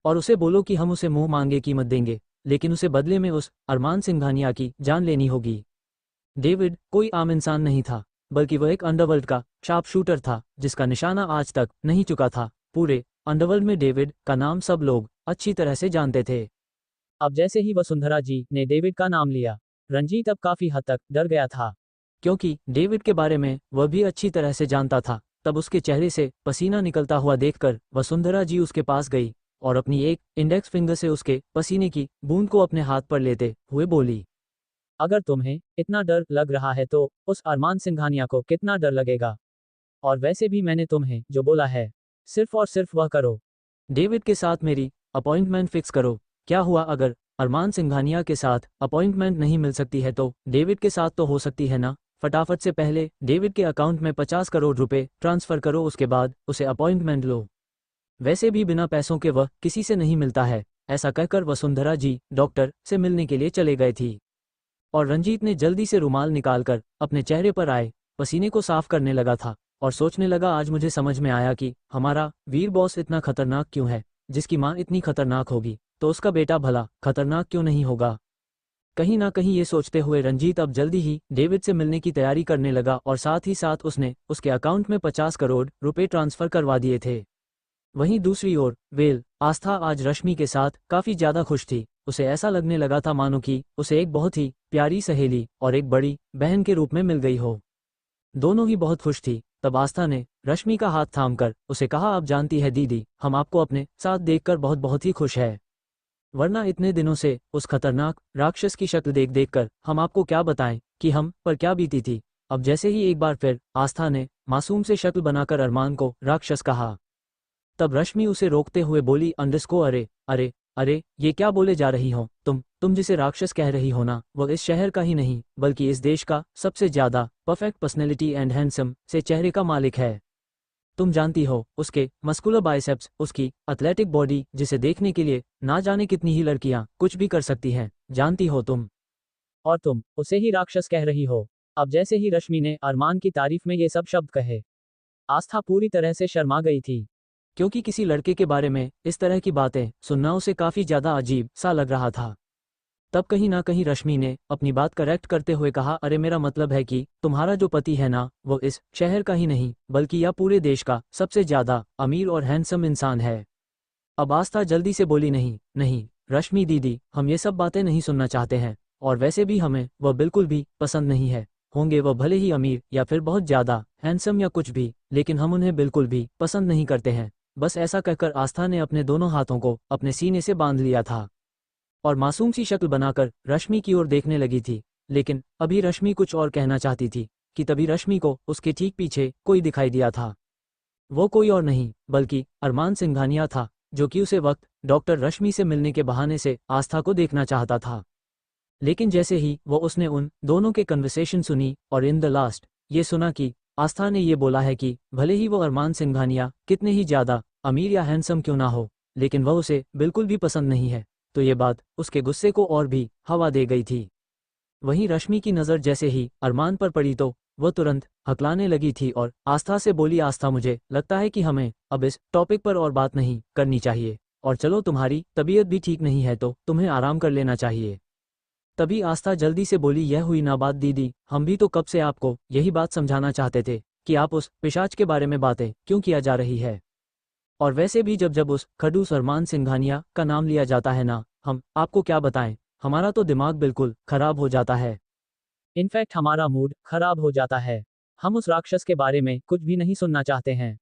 और उसे बोलो कि हम उसे मुंह मांगे कीमत देंगे, लेकिन उसे बदले में उस अरमान सिंघानिया की जान लेनी होगी। डेविड कोई आम इंसान नहीं था, बल्कि वह एक अंडरवर्ल्ड का शार्प शूटर था जिसका निशाना आज तक नहीं चुका था। पूरे अंडरवर्ल्ड में डेविड का नाम सब लोग अच्छी तरह से जानते थे। अब जैसे ही वसुंधरा जी ने डेविड का नाम लिया, रंजीत अब काफी हद तक डर गया था। क्योंकि डेविड के बारे में वह भी अच्छी तरह से जानता था। तब उसके चेहरे से पसीना निकलता हुआ देखकर वसुंधरा जी उसके पास गई और अपनी एक इंडेक्स फिंगर से उसके पसीने की बूंद को अपने हाथ पर लेते हुए बोली, अगर तुम्हें इतना डर लग रहा है तो उस अरमान सिंघानिया को कितना डर लगेगा। और वैसे भी मैंने तुम्हें जो बोला है, सिर्फ और सिर्फ वह करो। डेविड के साथ मेरी अपॉइंटमेंट फिक्स करो। क्या हुआ अगर अरमान सिंघानिया के साथ अपॉइंटमेंट नहीं मिल सकती है तो डेविड के साथ तो हो सकती है ना। फटाफट से पहले डेविड के अकाउंट में 50 करोड़ रुपए ट्रांसफर करो, उसके बाद उसे अपॉइंटमेंट लो। वैसे भी बिना पैसों के वह किसी से नहीं मिलता है। ऐसा कहकर वसुंधरा जी डॉक्टर से मिलने के लिए चले गए थी और रंजीत ने जल्दी से रुमाल निकालकर अपने चेहरे पर आए पसीने को साफ करने लगा था और सोचने लगा, आज मुझे समझ में आया कि हमारा वीर बॉस इतना खतरनाक क्यों है। जिसकी माँ इतनी खतरनाक होगी तो उसका बेटा भला खतरनाक क्यों नहीं होगा। कहीं ना कहीं ये सोचते हुए रंजीत अब जल्दी ही डेविड से मिलने की तैयारी करने लगा और साथ ही साथ उसने उसके अकाउंट में 50 करोड़ रुपए ट्रांसफर करवा दिए थे। वहीं दूसरी ओर आस्था आज रश्मि के साथ काफी ज्यादा खुश थी। उसे ऐसा लगने लगा था मानो कि उसे एक बहुत ही प्यारी सहेली और एक बड़ी बहन के रूप में मिल गई हो। दोनों ही बहुत खुश थी। तब आस्था ने रश्मि का हाथ थामकर उसे कहा, आप जानती है दीदी, हम आपको अपने साथ देखकर बहुत बहुत ही खुश है। वरना इतने दिनों से उस खतरनाक राक्षस की शक्ल देख देख कर हम आपको क्या बताएं कि हम पर क्या बीती थी। अब जैसे ही एक बार फिर आस्था ने मासूम से शक्ल बनाकर अरमान को राक्षस कहा, तब रश्मि उसे रोकते हुए बोली, अरे अरे अरे ये क्या बोले जा रही हो तुम जिसे राक्षस कह रही हो ना, वो इस शहर का ही नहीं बल्कि इस देश का सबसे ज्यादा परफेक्ट पर्सनैलिटी एंड हैंडसम से चेहरे का मालिक है। तुम जानती हो उसके मस्कुलर बाइसेप्स, उसकी एथलेटिक बॉडी जिसे देखने के लिए ना जाने कितनी ही लड़कियां कुछ भी कर सकती हैं, जानती हो तुम। और तुम उसे ही राक्षस कह रही हो। अब जैसे ही रश्मि ने अरमान की तारीफ में ये सब शब्द कहे, आस्था पूरी तरह से शर्मा गई थी। क्योंकि किसी लड़के के बारे में इस तरह की बातें सुनना उसे काफी ज्यादा अजीब सा लग रहा था। तब कहीं ना कहीं रश्मि ने अपनी बात करेक्ट करते हुए कहा, अरे मेरा मतलब है कि तुम्हारा जो पति है ना, वो इस शहर का ही नहीं बल्कि या पूरे देश का सबसे ज्यादा अमीर और हैंडसम इंसान है। अब आस्था जल्दी से बोली, नहीं नहीं रश्मि दीदी, हम ये सब बातें नहीं सुनना चाहते हैं और वैसे भी हमें वह बिल्कुल भी पसंद नहीं है। होंगे वह भले ही अमीर या फिर बहुत ज्यादा हैंडसम या कुछ भी, लेकिन हम उन्हें बिल्कुल भी पसंद नहीं करते हैं। बस ऐसा कहकर आस्था ने अपने दोनों हाथों को अपने सीने से बांध लिया था और मासूम सी शक्ल बनाकर रश्मि की ओर देखने लगी थी। लेकिन अभी रश्मि कुछ और कहना चाहती थी कि तभी रश्मि को उसके ठीक पीछे कोई दिखाई दिया था। वो कोई और नहीं बल्कि अरमान सिंघानिया था, जो कि उसे वक्त डॉक्टर रश्मि से मिलने के बहाने से आस्था को देखना चाहता था। लेकिन जैसे ही वो उसने उन दोनों के कन्वर्सेशन सुनी और इन द लास्ट ये सुना कि आस्था ने ये बोला है कि भले ही वो अरमान सिंघानिया कितने ही ज्यादा अमीर या हैंडसम क्यों ना हो, लेकिन वह उसे बिल्कुल भी पसंद नहीं है, तो ये बात उसके गुस्से को और भी हवा दे गई थी। वहीं रश्मि की नज़र जैसे ही अरमान पर पड़ी तो वह तुरंत हकलाने लगी थी और आस्था से बोली, आस्था मुझे लगता है कि हमें अब इस टॉपिक पर और बात नहीं करनी चाहिए, और चलो तुम्हारी तबीयत भी ठीक नहीं है तो तुम्हें आराम कर लेना चाहिए। तभी आस्था जल्दी से बोली, यह हुई ना बात दीदी, हम भी तो कब से आपको यही बात समझाना चाहते थे कि आप उस पिशाच के बारे में बातें क्यों किया जा रही है। और वैसे भी जब जब उस खड़ूस अरमान सिंघानिया का नाम लिया जाता है ना, हम आपको क्या बताएं, हमारा तो दिमाग बिल्कुल खराब हो जाता है। इनफैक्ट हमारा मूड खराब हो जाता है। हम उस राक्षस के बारे में कुछ भी नहीं सुनना चाहते हैं।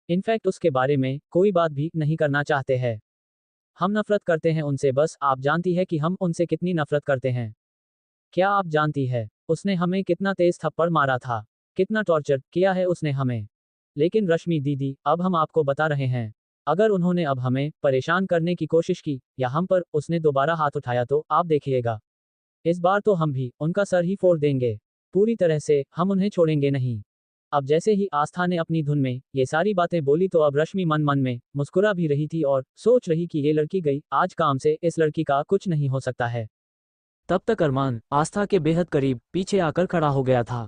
इनफैक्ट उसके बारे में कोई बात भी नहीं करना चाहते हैं। हम नफरत करते हैं उनसे। बस आप जानती है कि हम उनसे कितनी नफरत करते हैं। क्या आप जानती है उसने हमें कितना तेज थप्पड़ मारा था, कितना टॉर्चर किया है उसने हमें। लेकिन रश्मि दीदी, अब हम आपको बता रहे हैं, अगर उन्होंने अब हमें परेशान करने की कोशिश की या हम पर उसने दोबारा हाथ उठाया तो आप देखिएगा, इस बार तो हम भी उनका सर ही फोड़ देंगे। पूरी तरह से हम उन्हें छोड़ेंगे नहीं। अब जैसे ही आस्था ने अपनी धुन में ये सारी बातें बोली तो अब रश्मि मन मन में मुस्कुरा भी रही थी और सोच रही कि ये लड़की गई आज काम से, इस लड़की का कुछ नहीं हो सकता है। तब तक अरमान आस्था के बेहद करीब पीछे आकर खड़ा हो गया था।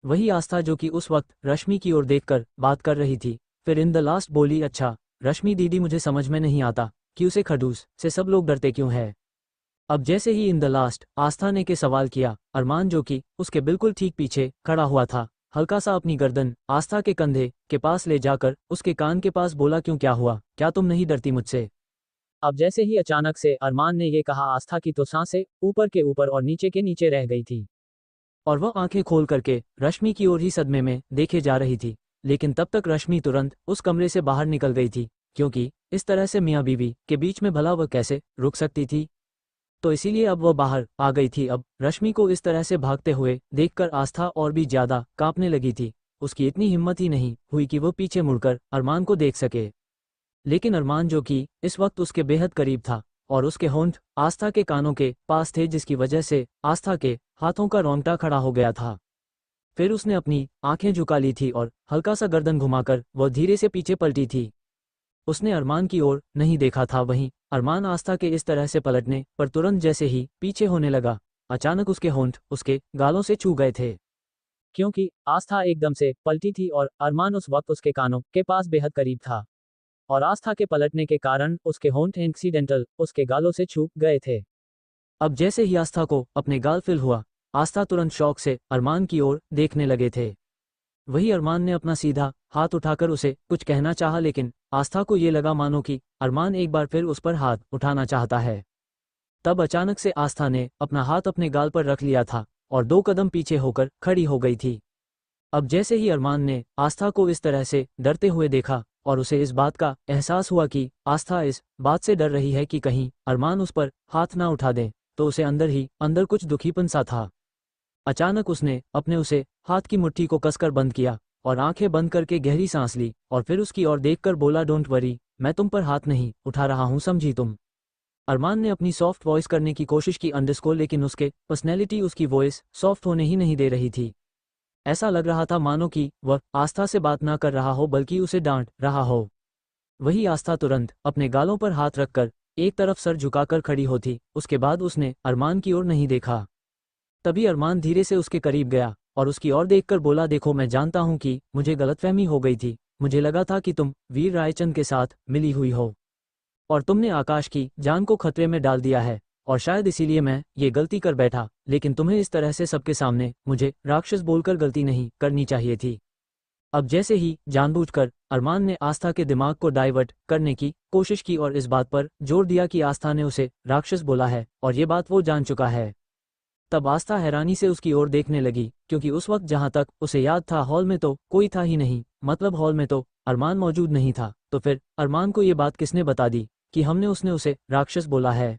वही आस्था जो कि उस वक्त रश्मि की ओर देखकर बात कर रही थी। फिर इन द लास्ट बोली, अच्छा रश्मि दीदी, मुझे समझ में नहीं आता कि उसे खड़ूस से सब लोग डरते क्यों है। अब जैसे ही इन द लास्ट आस्था ने के सवाल किया, अरमान जो कि उसके बिल्कुल ठीक पीछे खड़ा हुआ था, हल्का सा अपनी गर्दन आस्था के कंधे के पास ले जाकर उसके कान के पास बोला, क्यों, क्या हुआ, क्या तुम नहीं डरती मुझसे। अब जैसे ही अचानक से अरमान ने ये कहा, आस्था की तो सांसें ऊपर के ऊपर और नीचे के नीचे रह गई थी। और वह आंखें खोल करके रश्मि की ओर ही सदमे में देखे जा रही थी। लेकिन तब तक रश्मि तुरंत उस कमरे से बाहर निकल गई थी, क्योंकि इस तरह से मियाँ बीवी के बीच में भला वह कैसे रुक सकती थी। तो इसीलिए अब वह बाहर आ गई थी। अब रश्मि को इस तरह से भागते हुए देखकर आस्था और भी ज्यादा कांपने लगी थी। उसकी इतनी हिम्मत ही नहीं हुई कि वह पीछे मुड़कर अरमान को देख सके। लेकिन अरमान जो कि इस वक्त उसके बेहद करीब था और उसके होंठ आस्था के कानों के पास थे, जिसकी वजह से आस्था के हाथों का रोंगटा खड़ा हो गया था। फिर उसने अपनी आंखें झुका ली थी और हल्का सा गर्दन घुमाकर वह धीरे से पीछे पलटी थी। उसने अरमान की ओर नहीं देखा था। वहीं अरमान आस्था के इस तरह से पलटने पर तुरंत जैसे ही पीछे होने लगा, अचानक उसके होंठ उसके गालों से छू गए थे। क्योंकि आस्था एकदम से पलटी थी और अरमान उस वक्त उसके कानों के पास बेहद करीब था, और आस्था के पलटने के कारण उसके होंठ एक्सीडेंटल उसके गालों से छू गए थे। अब जैसे ही आस्था को अपने गाल फिल हुआ, आस्था तुरंत शौक से अरमान की ओर देखने लगे थे। वही अरमान ने अपना सीधा हाथ उठाकर उसे कुछ कहना चाहा, लेकिन आस्था को ये लगा मानो कि अरमान एक बार फिर उस पर हाथ उठाना चाहता है। तब अचानक से आस्था ने अपना हाथ अपने गाल पर रख लिया था और 2 कदम पीछे होकर खड़ी हो गई थी। अब जैसे ही अरमान ने आस्था को इस तरह से डरते हुए देखा और उसे इस बात का एहसास हुआ कि आस्था इस बात से डर रही है कि कहीं अरमान उस पर हाथ ना उठा दे, तो उसे अंदर ही अंदर कुछ दुखीपन सा था। अचानक उसने अपने उसे हाथ की मुट्ठी को कसकर बंद किया और आंखें बंद करके गहरी सांस ली और फिर उसकी ओर देखकर बोला, डोंट वरी, मैं तुम पर हाथ नहीं उठा रहा हूं, समझी तुम। अरमान ने अपनी सॉफ्ट वॉइस करने की कोशिश की अंडरस्को, लेकिन उसके पर्सनैलिटी उसकी वॉइस सॉफ्ट होने ही नहीं दे रही थी। ऐसा लग रहा था मानो कि वह आस्था से बात ना कर रहा हो बल्कि उसे डांट रहा हो। वही आस्था तुरंत अपने गालों पर हाथ रखकर एक तरफ सर झुकाकर खड़ी होती। उसके बाद उसने अरमान की ओर नहीं देखा। तभी अरमान धीरे से उसके करीब गया और उसकी ओर देखकर बोला, देखो, मैं जानता हूं कि मुझे गलतफहमी हो गई थी। मुझे लगा था कि तुम वीर रायचंद के साथ मिली हुई हो और तुमने आकाश की जान को खतरे में डाल दिया है, और शायद इसीलिए मैं ये गलती कर बैठा। लेकिन तुम्हें इस तरह से सबके सामने मुझे राक्षस बोलकर गलती नहीं करनी चाहिए थी। अब जैसे ही जानबूझकर अरमान ने आस्था के दिमाग को डाइवर्ट करने की कोशिश की और इस बात पर जोर दिया कि आस्था ने उसे राक्षस बोला है और ये बात वो जान चुका है। तब आस्था हैरानी से उसकी ओर देखने लगी, क्योंकि उस वक्त जहां तक उसे याद था हॉल में तो कोई था ही नहीं, मतलब हॉल में तो अरमान मौजूद नहीं था। तो फिर अरमान को ये बात किसने बता दी कि हमने उसने उसे राक्षस बोला है।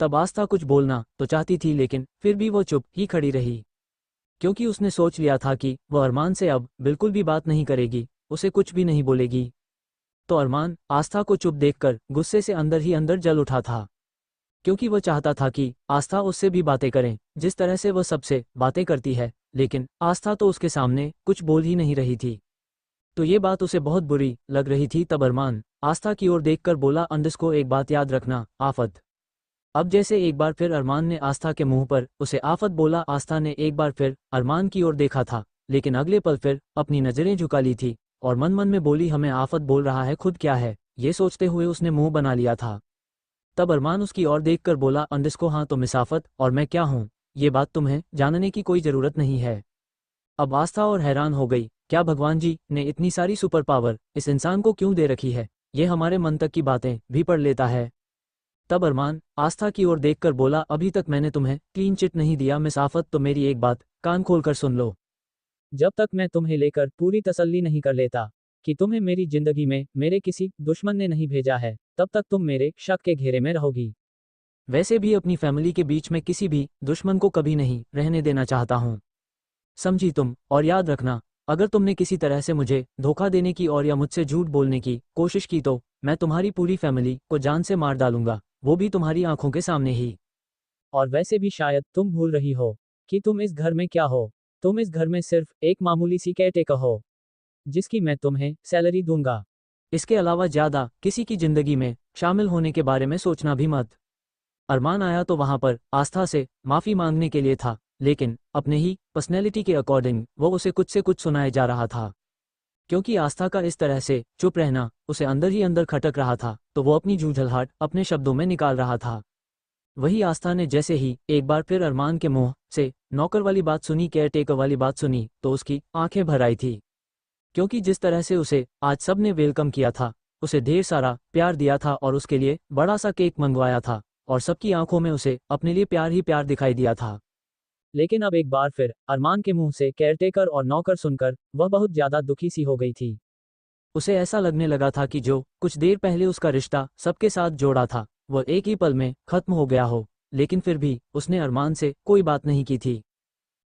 तब आस्था कुछ बोलना तो चाहती थी, लेकिन फिर भी वो चुप ही खड़ी रही, क्योंकि उसने सोच लिया था कि वह अरमान से अब बिल्कुल भी बात नहीं करेगी, उसे कुछ भी नहीं बोलेगी। तो अरमान आस्था को चुप देखकर गुस्से से अंदर ही अंदर जल उठा था, क्योंकि वह चाहता था कि आस्था उससे भी बातें करें जिस तरह से वह सबसे बातें करती है, लेकिन आस्था तो उसके सामने कुछ बोल ही नहीं रही थी। तो ये बात उसे बहुत बुरी लग रही थी। तब अरमान आस्था की ओर देखकर बोला, अंडरस्को, एक बात याद रखना, आफत। अब जैसे एक बार फिर अरमान ने आस्था के मुंह पर उसे आफत बोला, आस्था ने एक बार फिर अरमान की ओर देखा था, लेकिन अगले पल फिर अपनी नजरें झुका ली थी और मन मन में बोली, हमें आफत बोल रहा है, खुद क्या है। ये सोचते हुए उसने मुंह बना लिया था। तब अरमान उसकी ओर देखकर बोला, अंडरस्को, हाँ तो मिसाफत और मैं क्या हूँ ये बात तुम्हें जानने की कोई जरूरत नहीं है। अब आस्था और हैरान हो गई, क्या भगवान जी ने इतनी सारी सुपर पावर इस इंसान को क्यों दे रखी है, ये हमारे मन तक की बातें भी पढ़ लेता है। तब अरमान आस्था की ओर देखकर बोला, अभी तक मैंने तुम्हें क्लीन चिट नहीं दिया मिस आफत, तो मेरी एक बात कान खोलकर सुन लो। जब तक मैं तुम्हें लेकर पूरी तसल्ली नहीं कर लेता कि तुम्हें मेरी जिंदगी में मेरे किसी दुश्मन ने नहीं भेजा है, तब तक तुम मेरे शक के घेरे में रहोगी। वैसे भी अपनी फैमिली के बीच में किसी भी दुश्मन को कभी नहीं रहने देना चाहता हूँ, समझी तुम। और याद रखना, अगर तुमने किसी तरह से मुझे धोखा देने की और या मुझसे झूठ बोलने की कोशिश की तो मैं तुम्हारी पूरी फैमिली को जान से मार डालूंगा, वो भी तुम्हारी आंखों के सामने ही। और वैसे भी शायद तुम भूल रही हो कि तुम इस घर में क्या हो। तुम इस घर में सिर्फ एक मामूली सी केयरटेकर हो, जिसकी मैं तुम्हें सैलरी दूंगा। इसके अलावा ज्यादा किसी की जिंदगी में शामिल होने के बारे में सोचना भी मत। अरमान आया तो वहां पर आस्था से माफी मांगने के लिए था, लेकिन अपने ही पर्सनैलिटी के अकॉर्डिंग वो उसे कुछ से कुछ सुनाए जा रहा था। क्योंकि आस्था का इस तरह से चुप रहना उसे अंदर ही अंदर खटक रहा था, तो वो अपनी जूझलहाट अपने शब्दों में निकाल रहा था। वही आस्था ने जैसे ही एक बार फिर अरमान के मुंह से नौकर वाली बात सुनी, केयर टेकर वाली बात सुनी, तो उसकी आंखें भर आई थी। क्योंकि जिस तरह से उसे आज सबने वेलकम किया था, उसे ढेर सारा प्यार दिया था और उसके लिए बड़ा सा केक मंगवाया था, और सबकी आंखों में उसे अपने लिए प्यार ही प्यार दिखाई दिया था। लेकिन अब एक बार फिर अरमान के मुंह से केयरटेकर और नौकर सुनकर वह बहुत ज्यादा दुखी सी हो गई थी। उसे ऐसा लगने लगा था कि जो कुछ देर पहले उसका रिश्ता सबके साथ जोड़ा था, वह एक ही पल में खत्म हो गया हो, लेकिन फिर भी उसने अरमान से कोई बात नहीं की थी।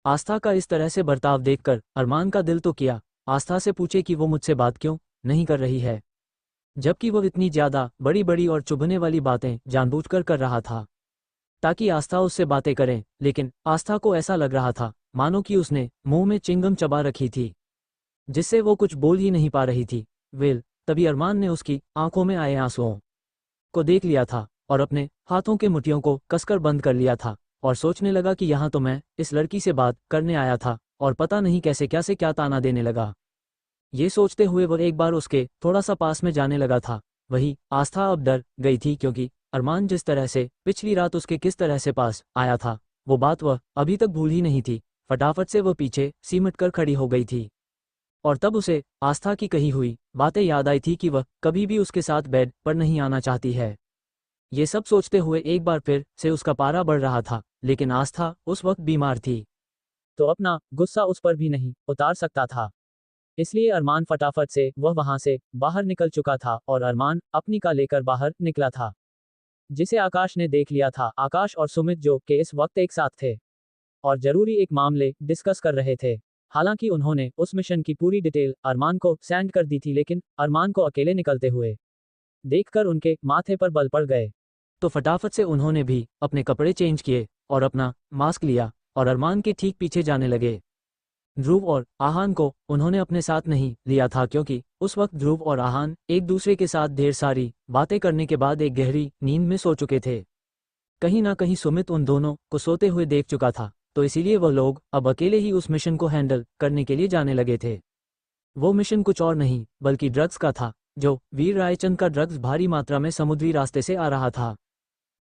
आस्था का इस तरह से बर्ताव देखकर अरमान का दिल तो किया आस्था से पूछे कि वो मुझसे बात क्यों नहीं कर रही है, जबकि वो इतनी ज्यादा बड़ी बड़ी और चुभने वाली बातें जानबूझकर कर रहा था ताकि आस्था उससे बातें करे, लेकिन आस्था को ऐसा लग रहा था मानो कि उसने मुंह में चिंगम चबा रखी थी, जिससे वो कुछ बोल ही नहीं पा रही थी। तभी अरमान ने उसकी आंखों में आए आंसुओं को देख लिया था और अपने हाथों के मुट्ठियों को कसकर बंद कर लिया था, और सोचने लगा कि यहाँ तो मैं इस लड़की से बात करने आया था और पता नहीं कैसे क्या से क्या ताना देने लगा। ये सोचते हुए वह एक बार उसके थोड़ा सा पास में जाने लगा था। वही आस्था अब डर गई थी, क्योंकि अरमान जिस तरह से पिछली रात उसके किस तरह से पास आया था, वो बात वह अभी तक भूल ही नहीं थी। फटाफट से वह पीछे सिमट कर खड़ी हो गई थी, और तब उसे आस्था की कही हुई बातें याद आई थी कि वह कभी भी उसके साथ बेड पर नहीं आना चाहती है। ये सब सोचते हुए एक बार फिर से उसका पारा बढ़ रहा था, लेकिन आस्था उस वक्त बीमार थी, तो अपना गुस्सा उस पर भी नहीं उतार सकता था। इसलिए अरमान फटाफट से वह वहां से बाहर निकल चुका था और अरमान अपनी कार लेकर बाहर निकला था, जिसे आकाश ने देख लिया था। आकाश और सुमित जो के इस वक्त एक साथ थे और जरूरी एक मामले डिस्कस कर रहे थे। हालांकि उन्होंने उस मिशन की पूरी डिटेल अरमान को सेंड कर दी थी, लेकिन अरमान को अकेले निकलते हुए देखकर उनके माथे पर बल पड़ गए। तो फटाफट से उन्होंने भी अपने कपड़े चेंज किए और अपना मास्क लिया और अरमान के ठीक पीछे जाने लगे। ध्रुव और आहान को उन्होंने अपने साथ नहीं लिया था, क्योंकि उस वक्त ध्रुव और आहान एक दूसरे के साथ ढेर सारी बातें करने के बाद एक गहरी नींद में सो चुके थे। कहीं ना कहीं सुमित उन दोनों को सोते हुए देख चुका था, तो इसीलिए वह लोग अब अकेले ही उस मिशन को हैंडल करने के लिए जाने लगे थे। वो मिशन कुछ और नहीं बल्कि ड्रग्स का था, जो वीर रायचंद का ड्रग्स भारी मात्रा में समुद्री रास्ते से आ रहा था।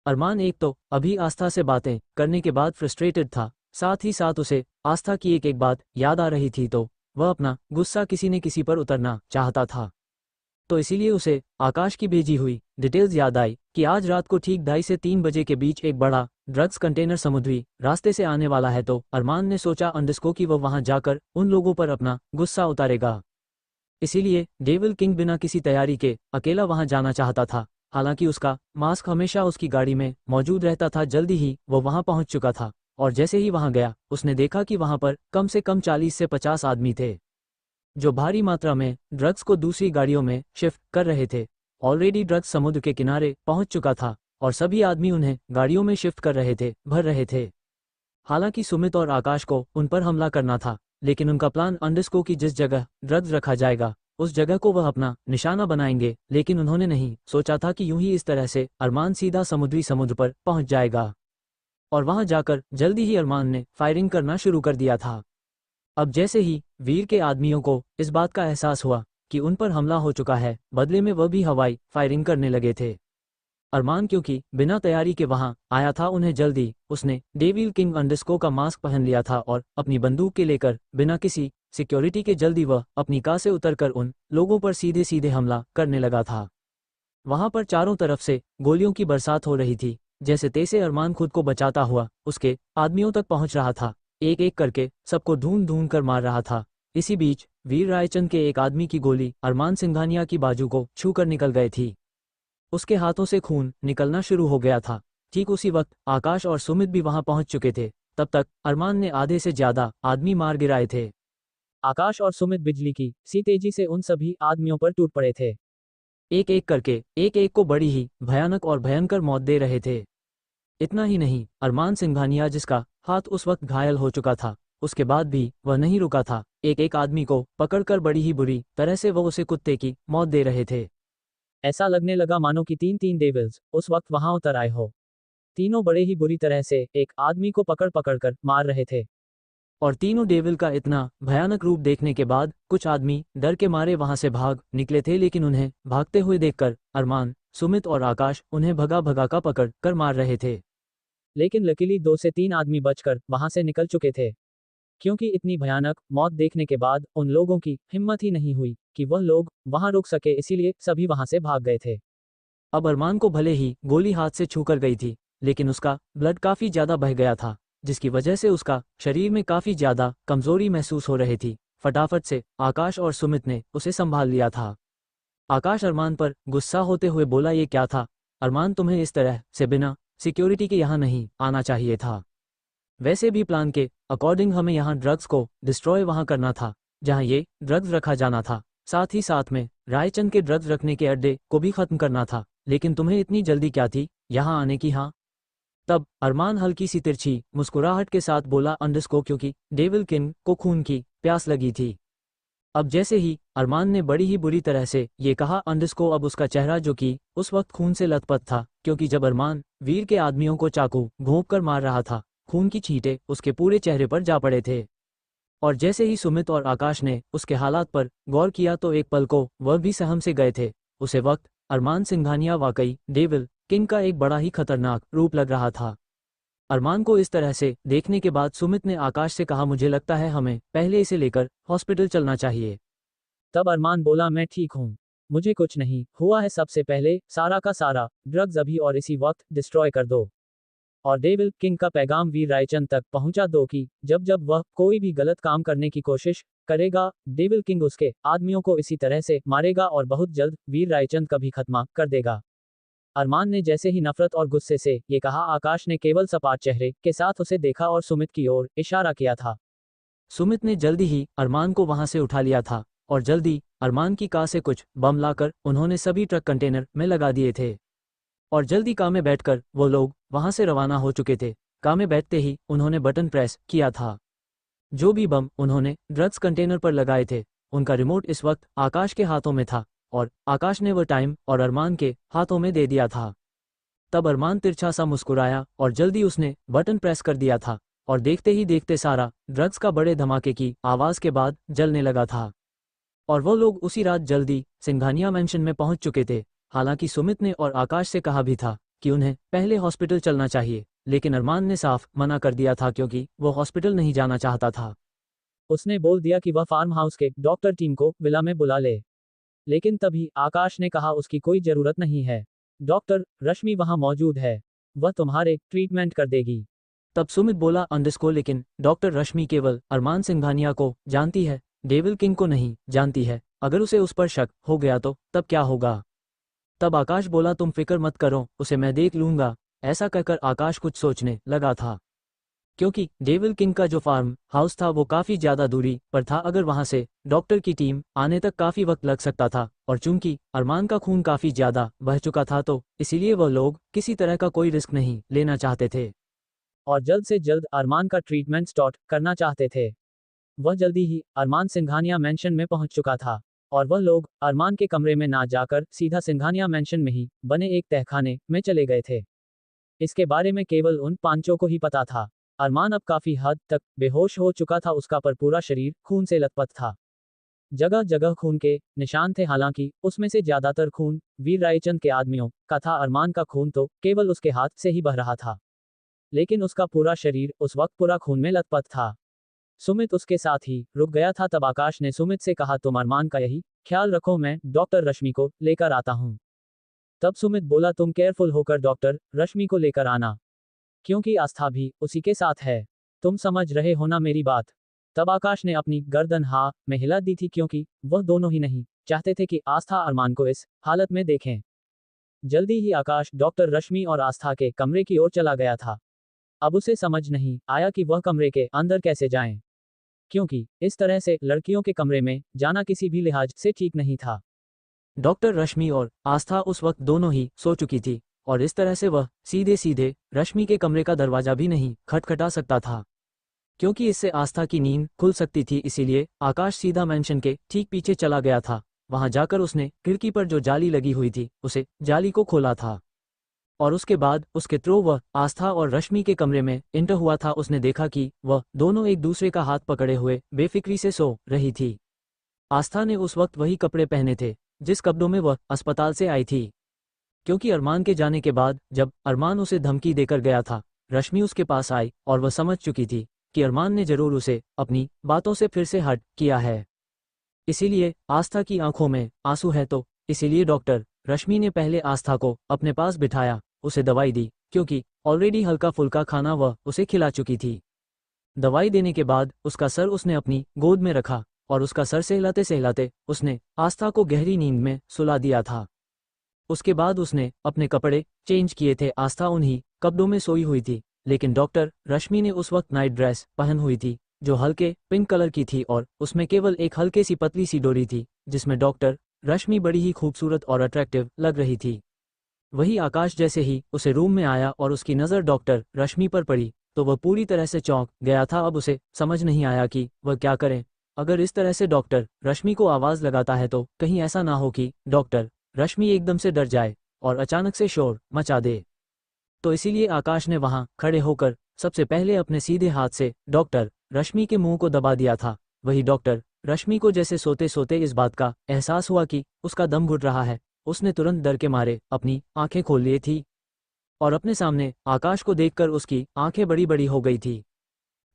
अरमान एक तो अभी आस्था से बातें करने के बाद फ्रस्ट्रेटेड था, साथ ही साथ उसे आस्था की एक एक बात याद आ रही थी, तो वह अपना गुस्सा किसी न किसी पर उतरना चाहता था। तो इसीलिए उसे आकाश की भेजी हुई डिटेल्स याद आई कि आज रात को ठीक 2:30 से 3 बजे के बीच एक बड़ा ड्रग्स कंटेनर समुद्री रास्ते से आने वाला है। तो अरमान ने सोचा अंडरस्को कि वह वहां जाकर उन लोगों पर अपना गुस्सा उतारेगा। इसीलिए डेविल किंग बिना किसी तैयारी के अकेला वहां जाना चाहता था। हालांकि उसका मास्क हमेशा उसकी गाड़ी में मौजूद रहता था। जल्दी ही वो वहां पहुंच चुका था, और जैसे ही वहां गया उसने देखा कि वहां पर कम से कम 40 से 50 आदमी थे, जो भारी मात्रा में ड्रग्स को दूसरी गाड़ियों में शिफ्ट कर रहे थे। ऑलरेडी ड्रग्स समुद्र के किनारे पहुंच चुका था और सभी आदमी उन्हें गाड़ियों में शिफ्ट कर रहे थे, भर रहे थे। हालांकि सुमित और आकाश को उन पर हमला करना था, लेकिन उनका प्लान अंडरस्को की जिस जगह ड्रग्स रखा जाएगा उस जगह को वह अपना निशाना बनाएंगे। लेकिन उन्होंने नहीं सोचा था कि यूं ही इस तरह से अरमान सीधा समुद्र पर पहुंच जाएगा, और वहां जाकर जल्दी ही अरमान ने फायरिंग करना शुरू कर दिया था। अब जैसे ही वीर के आदमियों को इस बात का एहसास हुआ कि उन पर हमला हो चुका है, बदले में वह भी हवाई फायरिंग करने लगे थे। अरमान क्योंकि बिना तैयारी के वहां आया था, उन्हें जल्दी उसने डेविल किंग अंडरस्को का मास्क पहन लिया था और अपनी बंदूक के लेकर बिना किसी सिक्योरिटी के जल्दी वह अपनी कार से उतरकर उन लोगों पर सीधे सीधे हमला करने लगा था। वहां पर चारों तरफ से गोलियों की बरसात हो रही थी। जैसे तैसे अरमान खुद को बचाता हुआ उसके आदमियों तक पहुंच रहा था, एक एक करके सबको ढूंढ ढूंढ कर मार रहा था। इसी बीच वीर रायचंद के एक आदमी की गोली अरमान सिंघानिया की बाजू को छू कर निकल गई थी। उसके हाथों से खून निकलना शुरू हो गया था। ठीक उसी वक्त आकाश और सुमित भी वहां पहुंच चुके थे। तब तक अरमान ने आधे से ज्यादा आदमी मार गिराए थे। आकाश और सुमित बिजली की सी तेजी से उन सभी आदमियों पर टूट पड़े थे। एक एक करके एक एक को बड़ी ही भयानक और भयंकर मौत दे रहे थे। इतना ही नहीं, अरमान सिंघानिया जिसका हाथ उस वक्त घायल हो चुका था, उसके बाद भी वह नहीं रुका था। एक एक आदमी को पकड़कर बड़ी ही बुरी तरह से वह उसे कुत्ते की मौत दे रहे थे। ऐसा लगने लगा मानो कि तीन तीन डेविल्स उस वक्त वहां उतर आए हो। तीनों बड़े ही बुरी तरह से एक आदमी को पकड़ पकड़ कर मार रहे थे। और तीनों डेविल का इतना भयानक रूप देखने के बाद कुछ आदमी डर के मारे वहां से भाग निकले थे, लेकिन उन्हें भागते हुए देखकर अरमान, सुमित और आकाश उन्हें भगा भगा का पकड़ कर मार रहे थे। लेकिन लकीली 2 से 3 आदमी बचकर वहां से निकल चुके थे, क्योंकि इतनी भयानक मौत देखने के बाद उन लोगों की हिम्मत ही नहीं हुई कि वह लोग वहां रुक सके, इसीलिए सभी वहां से भाग गए थे। अब अरमान को भले ही गोली हाथ से छूकर गई थी, लेकिन उसका ब्लड काफी ज्यादा बह गया था, जिसकी वजह से उसका शरीर में काफी ज्यादा कमजोरी महसूस हो रही थी। फटाफट से आकाश और सुमित ने उसे संभाल लिया था। आकाश अरमान पर गुस्सा होते हुए बोला, ये क्या था अरमान, तुम्हें इस तरह से बिना सिक्योरिटी के यहाँ नहीं आना चाहिए था। वैसे भी प्लान के अकॉर्डिंग हमें यहाँ ड्रग्स को डिस्ट्रॉय वहाँ करना था जहाँ ये ड्रग्स रखा जाना था, साथ ही साथ में रायचंद के ड्रग्स रखने के अड्डे को भी खत्म करना था, लेकिन तुम्हें इतनी जल्दी क्या थी यहाँ आने की। हाँ, तब अरमान हल्की सी तिरछी मुस्कुराहट के साथ बोला, अंडरस्को, क्योंकि डेविल किंग को खून की प्यास लगी थी। अब जैसे ही अरमान ने बड़ी ही बुरी तरह से ये कहा अंडरस्को, अब उसका चेहरा जो कि उस वक्त खून से लथपथ था, क्योंकि जब अरमान वीर के आदमियों को चाकू घोंप कर मार रहा था, खून की छींटे उसके पूरे चेहरे पर जा पड़े थे। और जैसे ही सुमित और आकाश ने उसके हालात पर गौर किया तो एक पल को वह भी सहम से गए थे। उसे वक्त अरमान सिंघानिया वाकई डेविल किंग का एक बड़ा ही खतरनाक रूप लग रहा था। अरमान को इस तरह से देखने के बाद सुमित ने आकाश से कहा, मुझे लगता है हमें पहले इसे लेकर हॉस्पिटल चलना चाहिए। तब अरमान बोला, मैं ठीक हूँ, मुझे कुछ नहीं हुआ है, सबसे पहले सारा का सारा ड्रग्स अभी और इसी वक्त डिस्ट्रॉय कर दो और डेविल किंग का पैगाम वीर रायचंद तक पहुंचा दो कि जब जब वह कोई भी गलत काम करने की कोशिश करेगा, डेविल किंग उसके आदमियों को इसी तरह से मारेगा और बहुत जल्द वीर रायचंद का भी खात्मा कर देगा। अरमान ने जैसे ही नफरत और गुस्से से ये कहा, आकाश ने केवल सपाट चेहरे के साथ उसे देखा और सुमित की ओर इशारा किया था। सुमित ने जल्दी ही अरमान को वहां से उठा लिया था और जल्दी अरमान की कार से कुछ बम लाकर उन्होंने सभी ट्रक कंटेनर में लगा दिए थे और जल्दी कार में बैठकर वो लोग वहां से रवाना हो चुके थे। कार में बैठते ही उन्होंने बटन प्रेस किया था। जो भी बम उन्होंने ड्रग्स कंटेनर पर लगाए थे, उनका रिमोट इस वक्त आकाश के हाथों में था और आकाश ने वह टाइम और अरमान के हाथों में दे दिया था। तब अरमान तिरछा सा मुस्कुराया और जल्दी उसने बटन प्रेस कर दिया था और देखते ही देखते सारा ड्रग्स का बड़े धमाके की आवाज के बाद जलने लगा था और वो लोग उसी रात जल्दी सिंघानिया मेंशन में पहुंच चुके थे। हालांकि सुमित ने और आकाश से कहा भी था कि उन्हें पहले हॉस्पिटल चलना चाहिए, लेकिन अरमान ने साफ मना कर दिया था क्योंकि वो हॉस्पिटल नहीं जाना चाहता था। उसने बोल दिया कि वह फार्म हाउस के डॉक्टर टीम को विला में बुला ले, लेकिन तभी आकाश ने कहा, उसकी कोई जरूरत नहीं है, डॉक्टर रश्मि वहां मौजूद है, वह तुम्हारे ट्रीटमेंट कर देगी। तब सुमित बोला, अंडरस्को, लेकिन डॉक्टर रश्मि केवल अरमान सिंघानिया को जानती है, डेविल किंग को नहीं जानती है। अगर उसे उस पर शक हो गया तो तब क्या होगा। तब आकाश बोला, तुम फिक्र मत करो, उसे मैं देख लूंगा। ऐसा कहकर आकाश कुछ सोचने लगा था, क्योंकि डेविल किंग का जो फार्म हाउस था वो काफी ज्यादा दूरी पर था। अगर वहां से डॉक्टर की टीम आने तक काफी वक्त लग सकता था और चूंकि अरमान का खून काफी ज्यादा बह चुका था तो इसीलिए वह लोग किसी तरह का कोई रिस्क नहीं लेना चाहते थे और जल्द से जल्द अरमान का ट्रीटमेंट स्टार्ट करना चाहते थे। वह जल्दी ही अरमान सिंघानिया मेंशन में पहुंच चुका था और वह लोग अरमान के कमरे में ना जाकर सीधा सिंघानिया मेंशन में ही बने एक तहखाने में चले गए थे। इसके बारे में केवल उन पांचों को ही पता था। अरमान अब काफी हद तक बेहोश हो चुका था, उसका पर पूरा शरीर खून से लथपथ था, जगह जगह खून के निशान थे। हालांकि उसमें से ज्यादातर खून वीर रायचंद के आदमियों का था। अरमान का खून तो केवल उसके हाथ से ही बह रहा था, लेकिन उसका पूरा शरीर उस वक्त पूरा खून में लथपथ था। सुमित उसके साथ ही रुक गया था। तब आकाश ने सुमित से कहा, तुम अरमान का यही ख्याल रखो, मैं डॉक्टर रश्मि को लेकर आता हूँ। तब सुमित बोला, तुम केयरफुल होकर डॉक्टर रश्मि को लेकर आना, क्योंकि आस्था भी उसी के साथ है, तुम समझ रहे हो ना मेरी बात। तब आकाश ने अपनी गर्दन हाँ में हिला दी थी, क्योंकि वह दोनों ही नहीं चाहते थे कि आस्था अरमान को इस हालत में देखें। जल्दी ही आकाश डॉक्टर रश्मि और आस्था के कमरे की ओर चला गया था। अब उसे समझ नहीं आया कि वह कमरे के अंदर कैसे जाएं, क्योंकि इस तरह से लड़कियों के कमरे में जाना किसी भी लिहाज से ठीक नहीं था। डॉक्टर रश्मि और आस्था उस वक्त दोनों ही सो चुकी थी और इस तरह से वह सीधे सीधे रश्मि के कमरे का दरवाजा भी नहीं खटखटा सकता था, क्योंकि इससे आस्था की नींद खुल सकती थी। इसीलिए आकाश सीधा मेंशन के ठीक पीछे चला गया था। वहां जाकर उसने खिड़की पर जो जाली लगी हुई थी उसे जाली को खोला था और उसके बाद उसके थ्रू वह आस्था और रश्मि के कमरे में इंटर हुआ था। उसने देखा कि वह दोनों एक दूसरे का हाथ पकड़े हुए बेफिक्री से सो रही थी। आस्था ने उस वक्त वही कपड़े पहने थे जिस कपड़ों में वह अस्पताल से आई थी, क्योंकि अरमान के जाने के बाद जब अरमान उसे धमकी देकर गया था, रश्मि उसके पास आई और वह समझ चुकी थी कि अरमान ने जरूर उसे अपनी बातों से फिर से हट किया है। इसीलिए आस्था की आंखों में आंसू है, तो इसीलिए डॉक्टर रश्मि ने पहले आस्था को अपने पास बिठाया, उसे दवाई दी, क्योंकि ऑलरेडी हल्का फुल्का खाना वह उसे खिला चुकी थी। दवाई देने के बाद उसका सर उसने अपनी गोद में रखा और उसका सर सहलाते सहलाते उसने आस्था को गहरी नींद में सुला दिया था। उसके बाद उसने अपने कपड़े चेंज किए थे। आस्था उन्हीं कपड़ों में सोई हुई थी, लेकिन डॉक्टर रश्मि ने उस वक्त नाइट ड्रेस पहन हुई थी जो हल्के पिंक कलर की थी और उसमें केवल एक हल्के सी पतली सी डोरी थी, जिसमें डॉक्टर रश्मि बड़ी ही खूबसूरत और अट्रैक्टिव लग रही थी। वही आकाश जैसे ही उसे रूम में आया और उसकी नज़र डॉक्टर रश्मि पर पड़ी तो वह पूरी तरह से चौंक गया था। अब उसे समझ नहीं आया कि वह क्या करे। अगर इस तरह से डॉक्टर रश्मि को आवाज़ लगाता है तो कहीं ऐसा ना हो कि डॉक्टर रश्मि एकदम से डर जाए और अचानक से शोर मचा दे। तो इसीलिए आकाश ने वहां खड़े होकर सबसे पहले अपने सीधे हाथ से डॉक्टर रश्मि के मुंह को दबा दिया था। वही डॉक्टर रश्मि को जैसे सोते सोते इस बात का एहसास हुआ कि उसका दम घुट रहा है, उसने तुरंत डर के मारे अपनी आंखें खोल ली थी और अपने सामने आकाश को देखकर उसकी आंखें बड़ी बड़ी हो गई थी।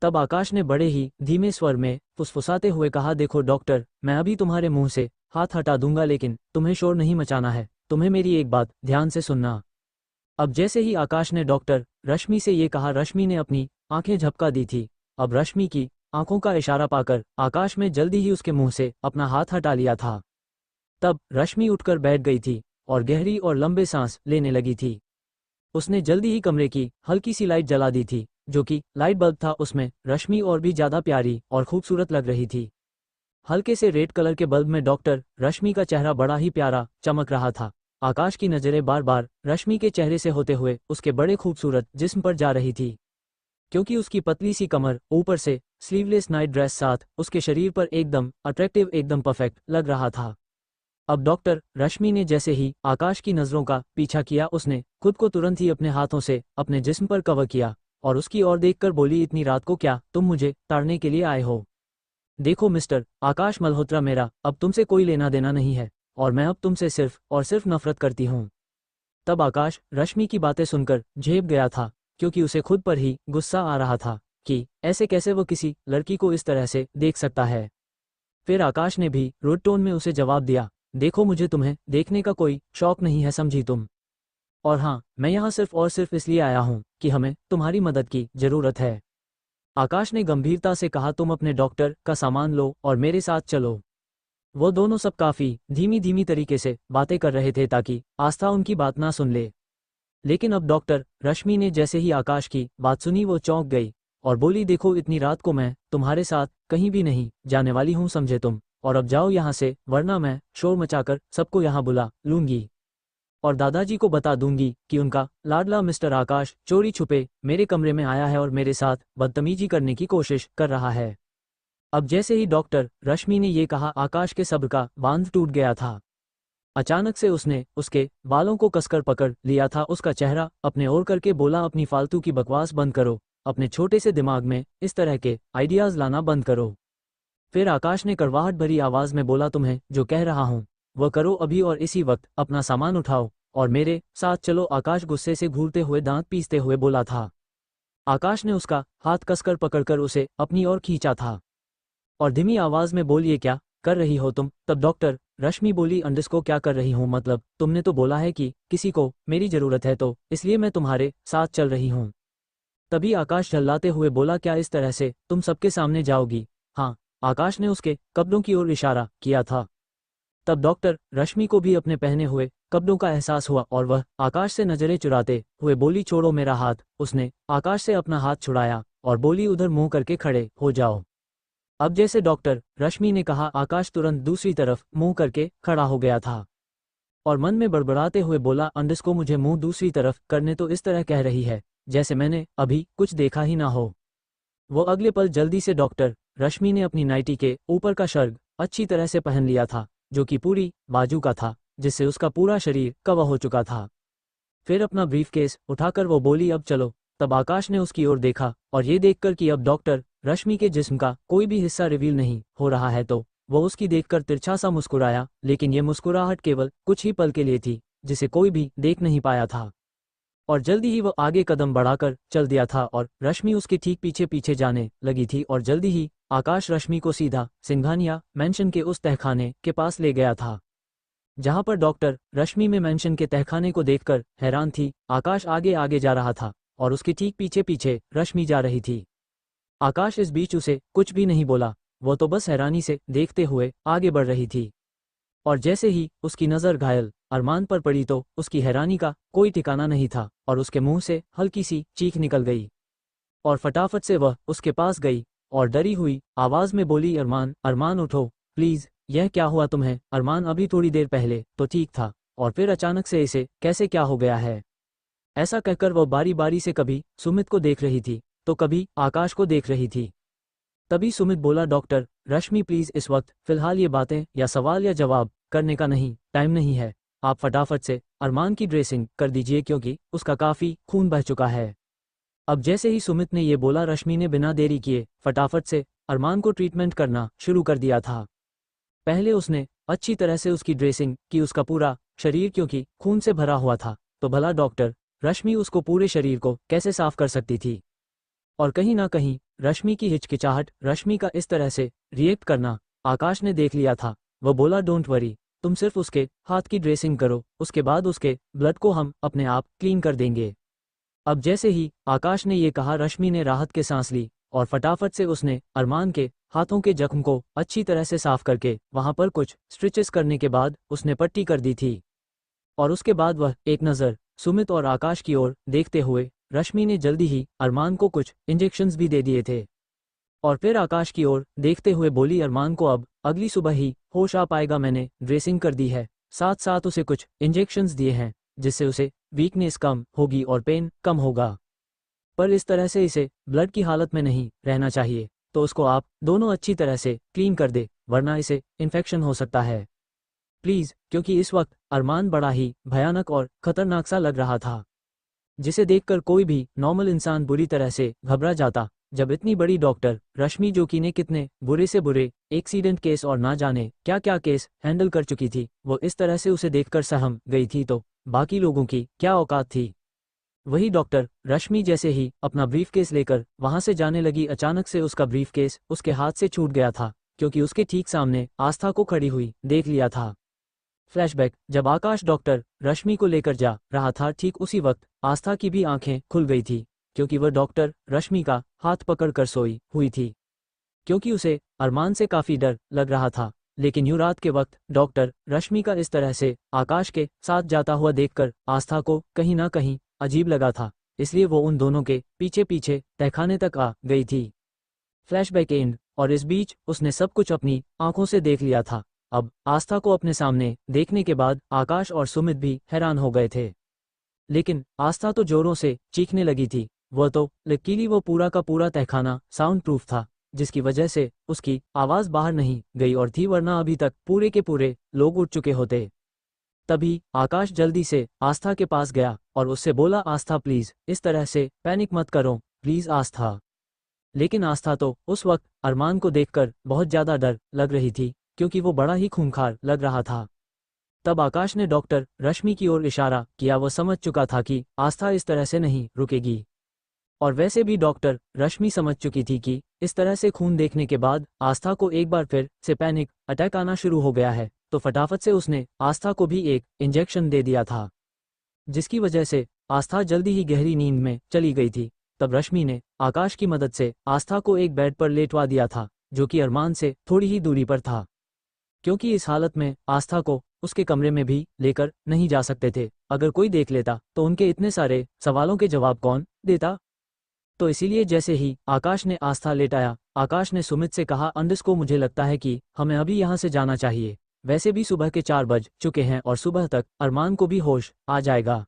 तब आकाश ने बड़े ही धीमे स्वर में फुसफुसाते हुए कहा, देखो डॉक्टर, मैं अभी तुम्हारे मुंह से हाथ हटा दूंगा, लेकिन तुम्हें शोर नहीं मचाना है। तुम्हें मेरी एक बात ध्यान से सुनना। अब जैसे ही आकाश ने डॉक्टर रश्मि से ये कहा, रश्मि ने अपनी आंखें झपका दी थी। अब रश्मि की आंखों का इशारा पाकर आकाश में जल्दी ही उसके मुंह से अपना हाथ हटा लिया था। तब रश्मि उठकर बैठ गई थी और गहरी और लंबे सांस लेने लगी थी। उसने जल्दी ही कमरे की हल्की सी लाइट जला दी थी, जो कि लाइट बल्ब था। उसमें रश्मि और भी ज्यादा प्यारी और खूबसूरत लग रही थी। हल्के से रेड कलर के बल्ब में डॉक्टर रश्मि का चेहरा बड़ा ही प्यारा चमक रहा था। आकाश की नजरें बार बार रश्मि के चेहरे से होते हुए उसके बड़े खूबसूरत जिस्म पर जा रही थी, क्योंकि उसकी पतली सी कमर ऊपर से स्लीवलेस नाइट ड्रेस साथ उसके शरीर पर एकदम अट्रैक्टिव, एकदम परफेक्ट लग रहा था। अब डॉक्टर रश्मि ने जैसे ही आकाश की नजरों का पीछा किया, उसने खुद को तुरंत ही अपने हाथों से अपने जिस्म पर कवर किया और उसकी ओर देखकर बोली, इतनी रात को क्या तुम मुझे ताड़ने के लिए आए हो? देखो मिस्टर आकाश मल्होत्रा, मेरा अब तुमसे कोई लेना देना नहीं है और मैं अब तुमसे सिर्फ और सिर्फ नफरत करती हूँ। तब आकाश रश्मि की बातें सुनकर झेप गया था, क्योंकि उसे खुद पर ही गुस्सा आ रहा था कि ऐसे कैसे वो किसी लड़की को इस तरह से देख सकता है। फिर आकाश ने भी रूड टोन में उसे जवाब दिया, देखो मुझे तुम्हें देखने का कोई शौक नहीं है, समझी तुम? और हाँ, मैं यहाँ सिर्फ और सिर्फ इसलिए आया हूँ कि हमें तुम्हारी मदद की जरूरत है। आकाश ने गंभीरता से कहा, तुम अपने डॉक्टर का सामान लो और मेरे साथ चलो। वो दोनों सब काफी धीमी धीमी तरीके से बातें कर रहे थे ताकि आस्था उनकी बात ना सुन ले। लेकिन अब डॉक्टर रश्मि ने जैसे ही आकाश की बात सुनी वो चौंक गई और बोली, देखो इतनी रात को मैं तुम्हारे साथ कहीं भी नहीं जाने वाली हूँ, समझे तुम? और अब जाओ यहाँ से, वरना मैं शोर मचाकर सबको यहाँ बुला लूंगी और दादाजी को बता दूंगी कि उनका लाडला मिस्टर आकाश चोरी छुपे मेरे कमरे में आया है और मेरे साथ बदतमीजी करने की कोशिश कर रहा है। अब जैसे ही डॉक्टर रश्मि ने ये कहा, आकाश के सब्र का बांध टूट गया था। अचानक से उसने उसके बालों को कसकर पकड़ लिया था, उसका चेहरा अपने ओर करके बोला, अपनी फालतू की बकवास बंद करो, अपने छोटे से दिमाग में इस तरह के आइडियाज लाना बंद करो। फिर आकाश ने कड़वाहट भरी आवाज में बोला, तुम्हें जो कह रहा हूँ वह करो अभी और इसी वक्त अपना सामान उठाओ और मेरे साथ चलो। आकाश गुस्से से घूरते हुए दांत पीसते हुए बोला था। आकाश ने उसका हाथ कसकर पकड़कर उसे अपनी ओर खींचा था और धीमी आवाज में बोली, ये क्या कर रही हो तुम? तब डॉक्टर रश्मि बोली, अंडरस्को क्या कर रही हूँ मतलब? तुमने तो बोला है कि किसी को मेरी जरूरत है, तो इसलिए मैं तुम्हारे साथ चल रही हूँ। तभी आकाश झल्लाते हुए बोला, क्या इस तरह से तुम सबके सामने जाओगी? हाँ, आकाश ने उसके कपड़ों की ओर इशारा किया था। तब डॉक्टर रश्मि को भी अपने पहने हुए कपड़ों का एहसास हुआ और वह आकाश से नजरें चुराते हुए बोली, छोड़ो मेरा हाथ। उसने आकाश से अपना हाथ छुड़ाया और बोली, उधर मुंह करके खड़े हो जाओ। अब जैसे डॉक्टर रश्मि ने कहा, आकाश तुरंत दूसरी तरफ मुंह करके खड़ा हो गया था और मन में बड़बड़ाते हुए बोला, अंडरस्को मुझे मुंह दूसरी तरफ करने तो इस तरह कह रही है जैसे मैंने अभी कुछ देखा ही ना हो। वो अगले पल जल्दी से डॉक्टर रश्मि ने अपनी नाइटी के ऊपर का शर्ट अच्छी तरह से पहन लिया था, जो कि पूरी बाजू का था, जिससे उसका पूरा शरीर कवर हो चुका था। फिर अपना ब्रीफकेस उठाकर वो बोली अब चलो। तब आकाश ने उसकी ओर देखा और ये देखकर कि अब डॉक्टर रश्मि के जिस्म का कोई भी हिस्सा रिवील नहीं हो रहा है तो वो उसकी देखकर तिरछा सा मुस्कुराया, लेकिन ये मुस्कुराहट केवल कुछ ही पल के लिए थी जिसे कोई भी देख नहीं पाया था। और जल्दी ही वो आगे कदम बढ़ाकर चल दिया था और रश्मि उसके ठीक पीछे पीछे जाने लगी थी और जल्दी ही आकाश रश्मि को सीधा सिंघानिया मेंशन के उस तहखाने के पास ले गया था जहां पर डॉक्टर रश्मि में मेंशन के तहखाने को देखकर हैरान थी। आकाश आगे आगे जा रहा था और उसके ठीक पीछे पीछे रश्मि जा रही थी। आकाश इस बीच उसे कुछ भी नहीं बोला, वो तो बस हैरानी से देखते हुए आगे बढ़ रही थी। और जैसे ही उसकी नज़र घायल अरमान पर पड़ी तो उसकी हैरानी का कोई ठिकाना नहीं था और उसके मुंह से हल्की सी चीख निकल गई और फटाफट से वह उसके पास गई और डरी हुई आवाज में बोली अरमान, अरमान उठो प्लीज, यह क्या हुआ तुम्हें? अरमान अभी थोड़ी देर पहले तो ठीक था और फिर अचानक से इसे कैसे क्या हो गया है? ऐसा कहकर वह बारी बारी से कभी सुमित को देख रही थी तो कभी आकाश को देख रही थी। तभी सुमित बोला डॉक्टर रश्मि प्लीज, इस वक्त फिलहाल ये बातें या सवाल या जवाब करने का टाइम नहीं है। आप फटाफट से अरमान की ड्रेसिंग कर दीजिए क्योंकि उसका काफी खून बह चुका है। अब जैसे ही सुमित ने ये बोला रश्मि ने बिना देरी किए फटाफट से अरमान को ट्रीटमेंट करना शुरू कर दिया था। पहले उसने अच्छी तरह से उसकी ड्रेसिंग की, उसका पूरा शरीर क्योंकि खून से भरा हुआ था तो भला डॉक्टर रश्मि उसको पूरे शरीर को कैसे साफ कर सकती थी। और कहीं ना कहीं रश्मि की हिचकिचाहट, रश्मि का इस तरह से रिएक्ट करना आकाश ने देख लिया था। वह बोला डोंट वरी, तुम सिर्फ उसके हाथ की ड्रेसिंग करो, उसके बाद उसके ब्लड को हम अपने आप क्लीन कर देंगे। अब जैसे ही आकाश ने ये कहा रश्मि ने राहत के सांस ली और फटाफट से उसने अरमान के हाथों के जख्म को अच्छी तरह से साफ करके वहां पर कुछ स्ट्रिचेस करने के बाद उसने पट्टी कर दी थी। और उसके बाद वह एक नज़र सुमित और आकाश की ओर देखते हुए रश्मि ने जल्दी ही अरमान को कुछ इंजेक्शंस भी दे दिए थे और फिर आकाश की ओर देखते हुए बोली अरमान को अब अगली सुबह ही होश आ पाएगा, मैंने ड्रेसिंग कर दी है, साथ साथ उसे कुछ इंजेक्शंस दिए हैं जिससे उसे वीकनेस कम होगी और पेन कम होगा। पर इस तरह से इसे ब्लड की हालत में नहीं रहना चाहिए, तो उसको आप दोनों अच्छी तरह से क्लीन कर दे वरना इसे इन्फेक्शन हो सकता है प्लीज। क्योंकि इस वक्त अरमान बड़ा ही भयानक और खतरनाक सा लग रहा था जिसे देखकर कोई भी नॉर्मल इंसान बुरी तरह से घबरा जाता। जब इतनी बड़ी डॉक्टर रश्मि जो कि ने कितने बुरे से बुरे एक्सीडेंट केस और ना जाने क्या क्या केस हैंडल कर चुकी थी, वो इस तरह से उसे देखकर सहम गई थी तो बाकी लोगों की क्या औकात थी। वही डॉक्टर रश्मि जैसे ही अपना ब्रीफकेस लेकर वहां से जाने लगी, अचानक से उसका ब्रीफकेस उसके हाथ से छूट गया था क्योंकि उसके ठीक सामने आस्था को खड़ी हुई देख लिया था। फ्लैशबैक, जब आकाश डॉक्टर रश्मि को लेकर जा रहा था ठीक उसी वक्त आस्था की भी आंखें खुल गई थी क्योंकि वह डॉक्टर रश्मि का हाथ पकड़कर सोई हुई थी क्योंकि उसे अरमान से काफी डर लग रहा था। लेकिन यूं रात के वक्त डॉक्टर रश्मि का इस तरह से आकाश के साथ जाता हुआ देखकर आस्था को कहीं ना कहीं अजीब लगा था, इसलिए वो उन दोनों के पीछे पीछे तहखाने तक आ गई थी। फ्लैशबैक एंड, और इस बीच उसने सब कुछ अपनी आंखों से देख लिया था। अब आस्था को अपने सामने देखने के बाद आकाश और सुमित भी हैरान हो गए थे। लेकिन आस्था तो जोरों से चीखने लगी थी, वह तो लकीली वो पूरा का पूरा तहखाना साउंड प्रूफ था जिसकी वजह से उसकी आवाज बाहर नहीं गई और थी, वरना अभी तक पूरे के पूरे लोग उठ चुके होते। तभी आकाश जल्दी से आस्था के पास गया और उससे बोला आस्था प्लीज इस तरह से पैनिक मत करो प्लीज आस्था। लेकिन आस्था तो उस वक्त अरमान को देखकर बहुत ज्यादा डर लग रही थी क्योंकि वो बड़ा ही खूंखार लग रहा था। तब आकाश ने डॉक्टर रश्मि की ओर इशारा किया, वो समझ चुका था कि आस्था इस तरह से नहीं रुकेगी और वैसे भी डॉक्टर रश्मि समझ चुकी थी कि इस तरह से खून देखने के बाद आस्था को एक बार फिर से पैनिक अटैक आना शुरू हो गया है, तो फटाफट से उसने आस्था को भी एक इंजेक्शन दे दिया था जिसकी वजह से आस्था जल्दी ही गहरी नींद में चली गई थी। तब रश्मि ने आकाश की मदद से आस्था को एक बेड पर लेटवा दिया था जो कि अरमान से थोड़ी ही दूरी पर था क्योंकि इस हालत में आस्था को उसके कमरे में भी लेकर नहीं जा सकते थे, अगर कोई देख लेता तो उनके इतने सारे सवालों के जवाब कौन देता। तो इसीलिए जैसे ही आकाश ने आस्था लेटाया, आकाश ने सुमित से कहा अंडस को मुझे लगता है कि हमें अभी यहाँ से जाना चाहिए, वैसे भी सुबह के 4 बज चुके हैं और सुबह तक अरमान को भी होश आ जाएगा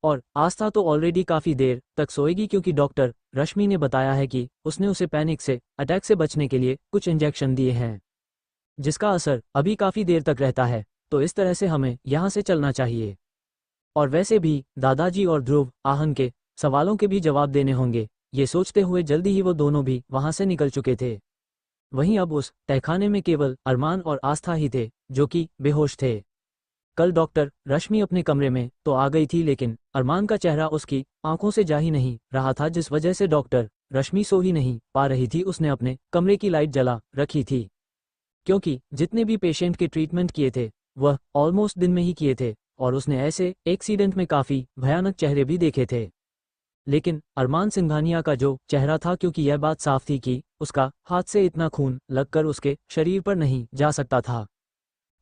और आस्था तो ऑलरेडी काफी देर तक सोएगी क्योंकि डॉक्टर रश्मि ने बताया है कि उसने उसे पैनिक से अटैक से बचने के लिए कुछ इंजेक्शन दिए हैं जिसका असर अभी काफी देर तक रहता है, तो इस तरह से हमें यहाँ से चलना चाहिए। और वैसे भी दादाजी और ध्रुव आहन के सवालों के भी जवाब देने होंगे, ये सोचते हुए जल्दी ही वो दोनों भी वहां से निकल चुके थे। वहीं अब उस तहखाने में केवल अरमान और आस्था ही थे जो कि बेहोश थे। कल डॉक्टर रश्मि अपने कमरे में तो आ गई थी, लेकिन अरमान का चेहरा उसकी आंखों से जा ही नहीं रहा था, जिस वजह से डॉक्टर रश्मि सो ही नहीं पा रही थी। उसने अपने कमरे की लाइट जला रखी थी, क्योंकि जितने भी पेशेंट के ट्रीटमेंट किए थे वह ऑलमोस्ट दिन में ही किए थे, और उसने ऐसे एक्सीडेंट में काफ़ी भयानक चेहरे भी देखे थे। लेकिन अरमान सिंघानिया का जो चेहरा था, क्योंकि यह बात साफ थी कि उसका हाथ से इतना खून लगकर उसके शरीर पर नहीं जा सकता था,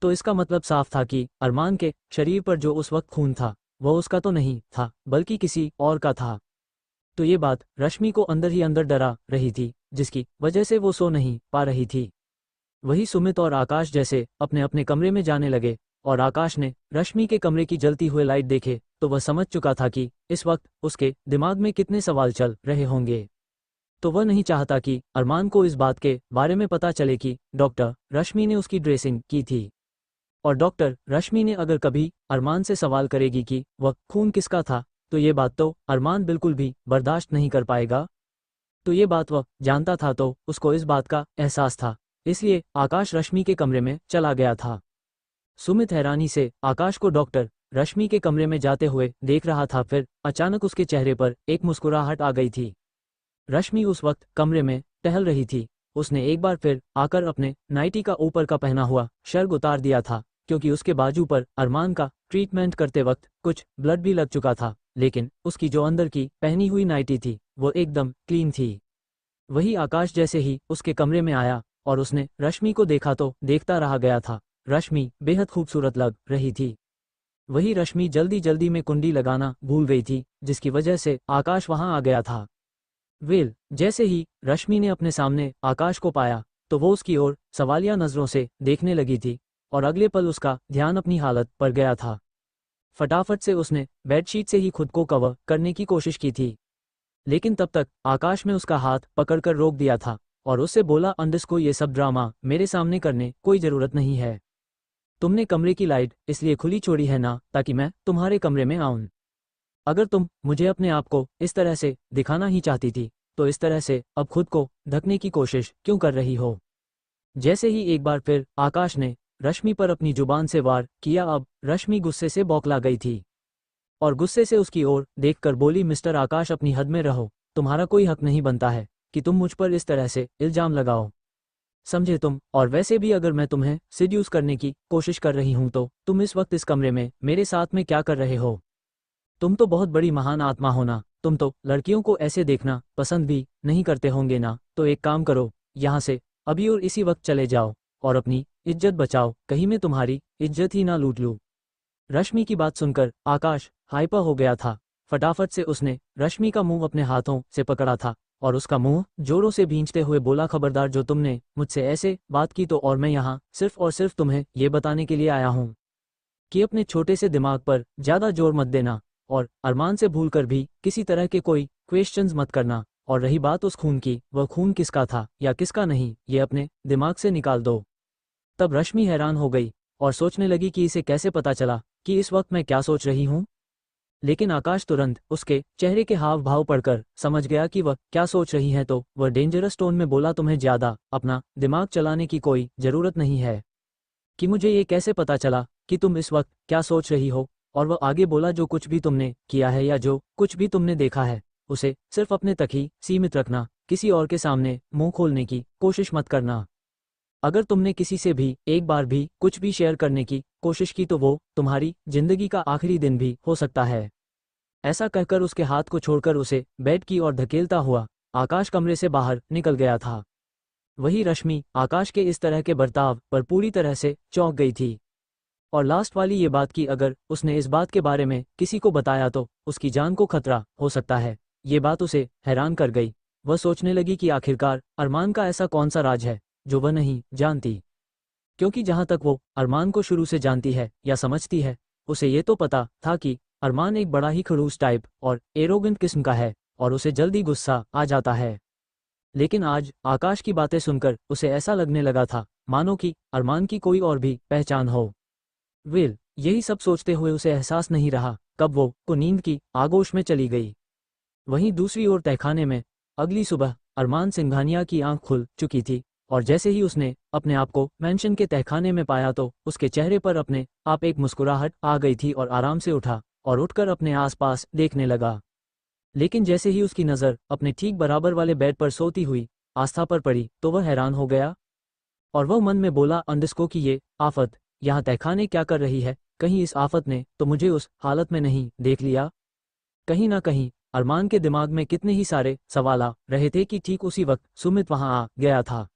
तो इसका मतलब साफ था कि अरमान के शरीर पर जो उस वक्त खून था वह उसका तो नहीं था बल्कि किसी और का था। तो ये बात रश्मि को अंदर ही अंदर डरा रही थी, जिसकी वजह से वो सो नहीं पा रही थी। वही सुमित और आकाश जैसे अपने अपने कमरे में जाने लगे, और आकाश ने रश्मि के कमरे की जलती हुई लाइट देखे तो वह समझ चुका था कि इस वक्त उसके दिमाग में कितने सवाल चल रहे होंगे। तो वह नहीं चाहता कि अरमान को इस बात के बारे में पता चले कि डॉक्टर रश्मि ने उसकी ड्रेसिंग की थी, और डॉक्टर रश्मि ने अगर कभी अरमान से सवाल करेगी कि वह खून किसका था, तो ये बात तो अरमान बिल्कुल भी बर्दाश्त नहीं कर पाएगा। तो ये बात वह जानता था, तो उसको इस बात का एहसास था, इसलिए आकाश रश्मि के कमरे में चला गया था। सुमित हैरानी से आकाश को डॉक्टर रश्मि के कमरे में जाते हुए देख रहा था, फिर अचानक उसके चेहरे पर एक मुस्कुराहट आ गई थी। रश्मि उस वक्त कमरे में टहल रही थी। उसने एक बार फिर आकर अपने नाइटी का ऊपर का पहना हुआ शर्ट उतार दिया था, क्योंकि उसके बाजू पर अरमान का ट्रीटमेंट करते वक्त कुछ ब्लड भी लग चुका था, लेकिन उसकी जो अंदर की पहनी हुई नाइटी थी वो एकदम क्लीन थी। वही आकाश जैसे ही उसके कमरे में आया और उसने रश्मि को देखा तो देखता रह गया था। रश्मि बेहद खूबसूरत लग रही थी। वही रश्मि जल्दी जल्दी में कुंडी लगाना भूल गई थी, जिसकी वजह से आकाश वहां आ गया था। जैसे ही रश्मि ने अपने सामने आकाश को पाया तो वो उसकी ओर सवालिया नजरों से देखने लगी थी, और अगले पल उसका ध्यान अपनी हालत पर गया था। फटाफट से उसने बेडशीट से ही खुद को कवर करने की कोशिश की थी, लेकिन तब तक आकाश में उसका हाथ पकड़कर रोक दिया था और उससे बोला, अंडस को ये सब ड्रामा मेरे सामने करने कोई ज़रूरत नहीं है। तुमने कमरे की लाइट इसलिए खुली छोड़ी है ना ताकि मैं तुम्हारे कमरे में आऊं। अगर तुम मुझे अपने आप को इस तरह से दिखाना ही चाहती थी तो इस तरह से अब खुद को ढकने की कोशिश क्यों कर रही हो। जैसे ही एक बार फिर आकाश ने रश्मि पर अपनी जुबान से वार किया, अब रश्मि गुस्से से बौखला गई थी और गुस्से से उसकी ओर देखकर बोली, मिस्टर आकाश अपनी हद में रहो, तुम्हारा कोई हक नहीं बनता है कि तुम मुझ पर इस तरह से इल्जाम लगाओ, समझे तुम। और वैसे भी अगर मैं तुम्हें सिड्यूस करने की कोशिश कर रही हूं तो तुम इस वक्त इस कमरे में मेरे साथ में क्या कर रहे हो। तुम तो बहुत बड़ी महान आत्मा हो ना, तुम तो लड़कियों को ऐसे देखना पसंद भी नहीं करते होंगे ना, तो एक काम करो, यहाँ से अभी और इसी वक्त चले जाओ और अपनी इज्जत बचाओ, कहीं मैं तुम्हारी इज्जत ही ना लूट लूँ। रश्मि की बात सुनकर आकाश हाइपर हो गया था। फटाफट से उसने रश्मि का मुंह अपने हाथों से पकड़ा था और उसका मुंह जोरों से भींचते हुए बोला, खबरदार जो तुमने मुझसे ऐसे बात की तो और मैं यहाँ सिर्फ और सिर्फ तुम्हें ये बताने के लिए आया हूँ कि अपने छोटे से दिमाग पर ज़्यादा जोर मत देना और अरमान से भूलकर भी किसी तरह के कोई क्वेश्चंस मत करना। और रही बात उस खून की, वह खून किसका था या किसका नहीं, ये अपने दिमाग से निकाल दो। तब रश्मि हैरान हो गई और सोचने लगी कि इसे कैसे पता चला कि इस वक्त मैं क्या सोच रही हूँ। लेकिन आकाश तुरंत उसके चेहरे के हाव भाव पढ़कर समझ गया कि वह क्या सोच रही है, तो वह डेंजरस टोन में बोला, तुम्हें ज़्यादा अपना दिमाग चलाने की कोई ज़रूरत नहीं है कि मुझे ये कैसे पता चला कि तुम इस वक्त क्या सोच रही हो। और वह आगे बोला, जो कुछ भी तुमने किया है या जो कुछ भी तुमने देखा है उसे सिर्फ अपने तक ही सीमित रखना, किसी और के सामने मुंह खोलने की कोशिश मत करना। अगर तुमने किसी से भी एक बार भी कुछ भी शेयर करने की कोशिश की तो वो तुम्हारी जिंदगी का आखिरी दिन भी हो सकता है। ऐसा कहकर उसके हाथ को छोड़कर उसे बेड की ओर धकेलता हुआ आकाश कमरे से बाहर निकल गया था। वही रश्मि आकाश के इस तरह के बर्ताव पर पूरी तरह से चौंक गई थी, और लास्ट वाली ये बात कि अगर उसने इस बात के बारे में किसी को बताया तो उसकी जान को खतरा हो सकता है, ये बात उसे हैरान कर गई। वह सोचने लगी कि आखिरकार अरमान का ऐसा कौन सा राज है जो वह नहीं जानती, क्योंकि जहां तक वो अरमान को शुरू से जानती है या समझती है, उसे ये तो पता था कि अरमान एक बड़ा ही खड़ूस टाइप और एरोगेंट किस्म का है और उसे जल्दी गुस्सा आ जाता है। लेकिन आज आकाश की बातें सुनकर उसे ऐसा लगने लगा था मानो कि अरमान की कोई और भी पहचान हो। यही सब सोचते हुए उसे एहसास नहीं रहा कब वो को नींद की आगोश में चली गई। वहीं दूसरी ओर तहखाने में अगली सुबह अरमान सिंघानिया की आंख खुल चुकी थी और जैसे ही उसने अपने आप को मेंशन के तहखाने में पाया तो उसके चेहरे पर अपने आप एक मुस्कुराहट आ गई थी और आराम से उठा और उठकर अपने आसपास देखने लगा। लेकिन जैसे ही उसकी नज़र अपने ठीक बराबर वाले बेड पर सोती हुई आस्था पर पड़ी तो वह हैरान हो गया और वह मन में बोला अंडस्को कि ये आफत यहाँ तहखाने क्या कर रही है, कहीं इस आफत ने तो मुझे उस हालत में नहीं देख लिया। कहीं ना कहीं अरमान के दिमाग में कितने ही सारे सवाल आ रहे थे कि ठीक उसी वक्त सुमित वहां आ गया था,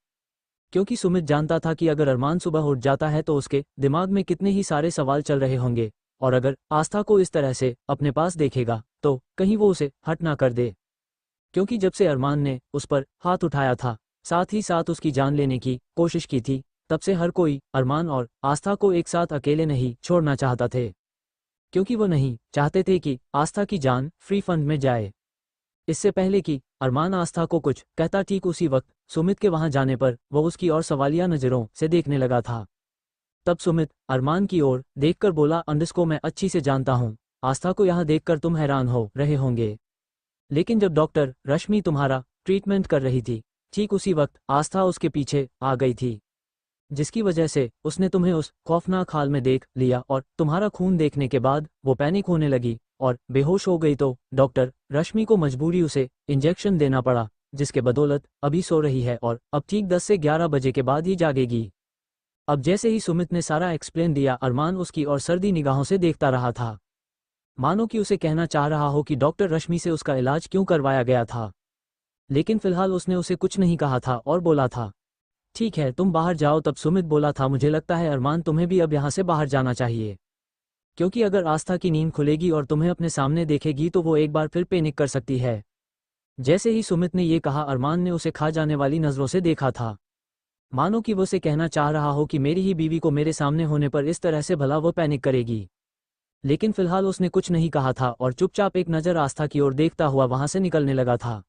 क्योंकि सुमित जानता था कि अगर अरमान सुबह उठ जाता है तो उसके दिमाग में कितने ही सारे सवाल चल रहे होंगे और अगर आस्था को इस तरह से अपने पास देखेगा तो कहीं वो उसे हट ना कर दे, क्योंकि जब से अरमान ने उस पर हाथ उठाया था साथ ही साथ उसकी जान लेने की कोशिश की थी तब से हर कोई अरमान और आस्था को एक साथ अकेले नहीं छोड़ना चाहता थे, क्योंकि वो नहीं चाहते थे कि आस्था की जान फ्री फंड में जाए। इससे पहले कि अरमान आस्था को कुछ कहता ठीक उसी वक्त सुमित के वहां जाने पर वो उसकी और सवालिया नज़रों से देखने लगा था। तब सुमित अरमान की ओर देखकर बोला अंडस्को मैं अच्छी से जानता हूँ आस्था को यहाँ देखकर तुम हैरान हो रहे होंगे, लेकिन जब डॉक्टर रश्मि तुम्हारा ट्रीटमेंट कर रही थी ठीक उसी वक्त आस्था उसके पीछे आ गई थी, जिसकी वजह से उसने तुम्हें उस खौफनाक हाल में देख लिया और तुम्हारा खून देखने के बाद वो पैनिक होने लगी और बेहोश हो गई तो डॉक्टर रश्मि को मजबूरी उसे इंजेक्शन देना पड़ा, जिसके बदौलत अभी सो रही है और अब ठीक 10 से 11 बजे के बाद ही जागेगी। अब जैसे ही सुमित ने सारा एक्सप्लेन दिया अरमान उसकी और सर्दी निगाहों से देखता रहा था, मानो कि उसे कहना चाह रहा हो कि डॉक्टर रश्मि से उसका इलाज क्यों करवाया गया था। लेकिन फिलहाल उसने उसे कुछ नहीं कहा था और बोला था ठीक है तुम बाहर जाओ। तब सुमित बोला था मुझे लगता है अरमान तुम्हें भी अब यहाँ से बाहर जाना चाहिए, क्योंकि अगर आस्था की नींद खुलेगी और तुम्हें अपने सामने देखेगी तो वो एक बार फिर पैनिक कर सकती है। जैसे ही सुमित ने ये कहा अरमान ने उसे खा जाने वाली नज़रों से देखा था, मानो कि वो उसे कहना चाह रहा हो कि मेरी ही बीवी को मेरे सामने होने पर इस तरह से भला वो पैनिक करेगी। लेकिन फिलहाल उसने कुछ नहीं कहा था और चुपचाप एक नज़र आस्था की ओर देखता हुआ वहां से निकलने लगा था।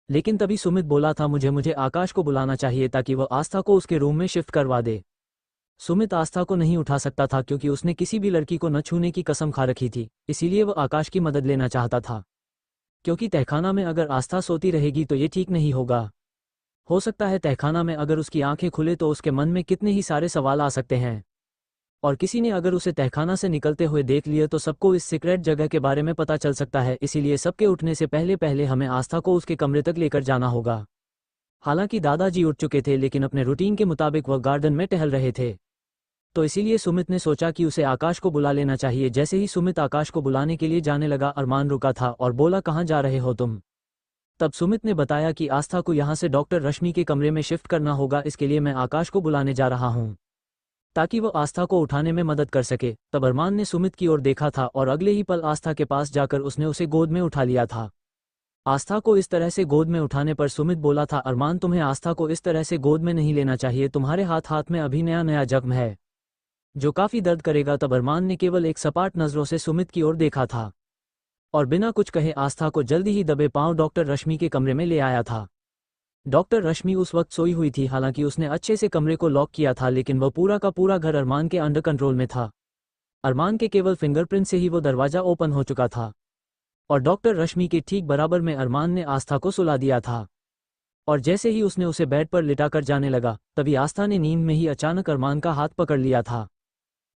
लेकिन तभी सुमित बोला था मुझे आकाश को बुलाना चाहिए ताकि वह आस्था को उसके रूम में शिफ्ट करवा दे। सुमित आस्था को नहीं उठा सकता था क्योंकि उसने किसी भी लड़की को न छूने की कसम खा रखी थी, इसीलिए वह आकाश की मदद लेना चाहता था, क्योंकि तहखाना में अगर आस्था सोती रहेगी तो ये ठीक नहीं होगा। हो सकता है तहखाना में अगर उसकी आंखें खुले तो उसके मन में कितने ही सारे सवाल आ सकते हैं और किसी ने अगर उसे तहखाना से निकलते हुए देख लिया तो सबको इस सीक्रेट जगह के बारे में पता चल सकता है। इसीलिए सबके उठने से पहले पहले हमें आस्था को उसके कमरे तक लेकर जाना होगा। हालांकि दादाजी उठ चुके थे लेकिन अपने रूटीन के मुताबिक वह गार्डन में टहल रहे थे, तो इसीलिए सुमित ने सोचा कि उसे आकाश को बुला लेना चाहिए। जैसे ही सुमित आकाश को बुलाने के लिए जाने लगा अरमान रुका था और बोला कहाँ जा रहे हो तुम। तब सुमित ने बताया कि आस्था को यहाँ से डॉक्टर रश्मि के कमरे में शिफ्ट करना होगा, इसके लिए मैं आकाश को बुलाने जा रहा हूँ ताकि वो आस्था को उठाने में मदद कर सके। तब अरमान ने सुमित की ओर देखा था और अगले ही पल आस्था के पास जाकर उसने उसे गोद में उठा लिया था। आस्था को इस तरह से गोद में उठाने पर सुमित बोला था अरमान तुम्हें आस्था को इस तरह से गोद में नहीं लेना चाहिए, तुम्हारे हाथ में अभी नया नया जख्म है जो काफी दर्द करेगा। तब अरमान ने केवल एक सपाट नजरों से सुमित की ओर देखा था और बिना कुछ कहे आस्था को जल्दी ही दबे पांव डॉक्टर रश्मि के कमरे में ले आया था। डॉक्टर रश्मि उस वक्त सोई हुई थी, हालांकि उसने अच्छे से कमरे को लॉक किया था, लेकिन वह पूरा का पूरा घर अरमान के अंडर कंट्रोल में था। अरमान के केवल फिंगरप्रिंट से ही वो दरवाजा ओपन हो चुका था और डॉक्टर रश्मि के ठीक बराबर में अरमान ने आस्था को सुला दिया था। और जैसे ही उसने उसे बेड पर लिटाकर जाने लगा तभी आस्था ने नींद में ही अचानक अरमान का हाथ पकड़ लिया था।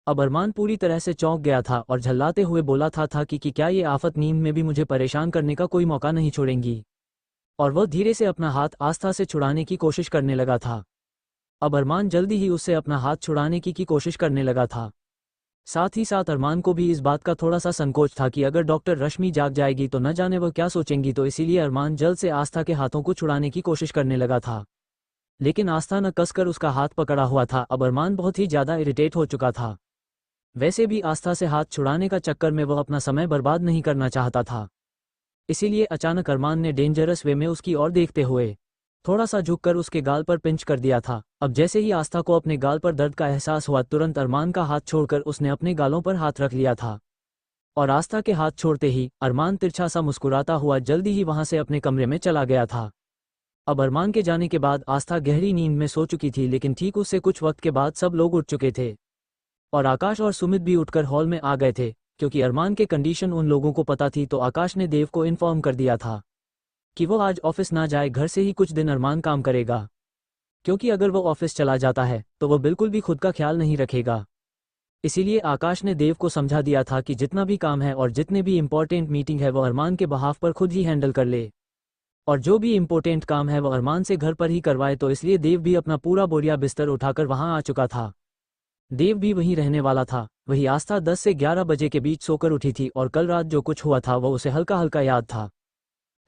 अब अरमान पूरी तरह से चौंक गया था और झल्लाते हुए बोला था कि क्या ये आफत नींद में भी मुझे परेशान करने का कोई मौका नहीं छोड़ेंगी। और वह धीरे से अपना हाथ आस्था से छुड़ाने की कोशिश करने लगा था। अब अरमान जल्दी ही उससे अपना हाथ छुड़ाने की कोशिश करने लगा था। साथ ही साथ अरमान को भी इस बात का थोड़ा सा संकोच था कि अगर डॉक्टर रश्मि जाग जाएगी तो न जाने वह क्या सोचेंगी, तो इसीलिए अरमान जल्द से आस्था के हाथों को छुड़ाने की कोशिश करने लगा था। लेकिन आस्था न कसकर उसका हाथ पकड़ा हुआ था। अब अरमान बहुत ही ज्यादा इरिटेट हो चुका था। वैसे भी आस्था से हाथ छुड़ाने का चक्कर में वह अपना समय बर्बाद नहीं करना चाहता था, इसीलिए अचानक अरमान ने डेंजरस वे में उसकी ओर देखते हुए थोड़ा सा झुककर उसके गाल पर पिंच कर दिया था। अब जैसे ही आस्था को अपने गाल पर दर्द का एहसास हुआ तुरंत अरमान का हाथ छोड़कर उसने अपने गालों पर हाथ रख लिया था और आस्था के हाथ छोड़ते ही अरमान तिरछा सा मुस्कुराता हुआ जल्दी ही वहां से अपने कमरे में चला गया था। अब अरमान के जाने के बाद आस्था गहरी नींद में सो चुकी थी, लेकिन ठीक उससे कुछ वक्त के बाद सब लोग उठ चुके थे और आकाश और सुमित भी उठकर हॉल में आ गए थे, क्योंकि अरमान के कंडीशन उन लोगों को पता थी तो आकाश ने देव को इन्फॉर्म कर दिया था कि वो आज ऑफिस ना जाए, घर से ही कुछ दिन अरमान काम करेगा, क्योंकि अगर वो ऑफिस चला जाता है तो वो बिल्कुल भी खुद का ख्याल नहीं रखेगा। इसीलिए आकाश ने देव को समझा दिया था कि जितना भी काम है और जितने भी इम्पोर्टेंट मीटिंग है वो अरमान के बहाफ पर खुद ही हैंडल कर ले, और जो भी इम्पोर्टेंट काम है वो अरमान से घर पर ही करवाए। तो इसलिए देव भी अपना पूरा बोरिया बिस्तर उठाकर वहां आ चुका था। देव भी वहीं रहने वाला था। वही आस्था 10 से 11 बजे के बीच सोकर उठी थी और कल रात जो कुछ हुआ था वो उसे हल्का हल्का याद था।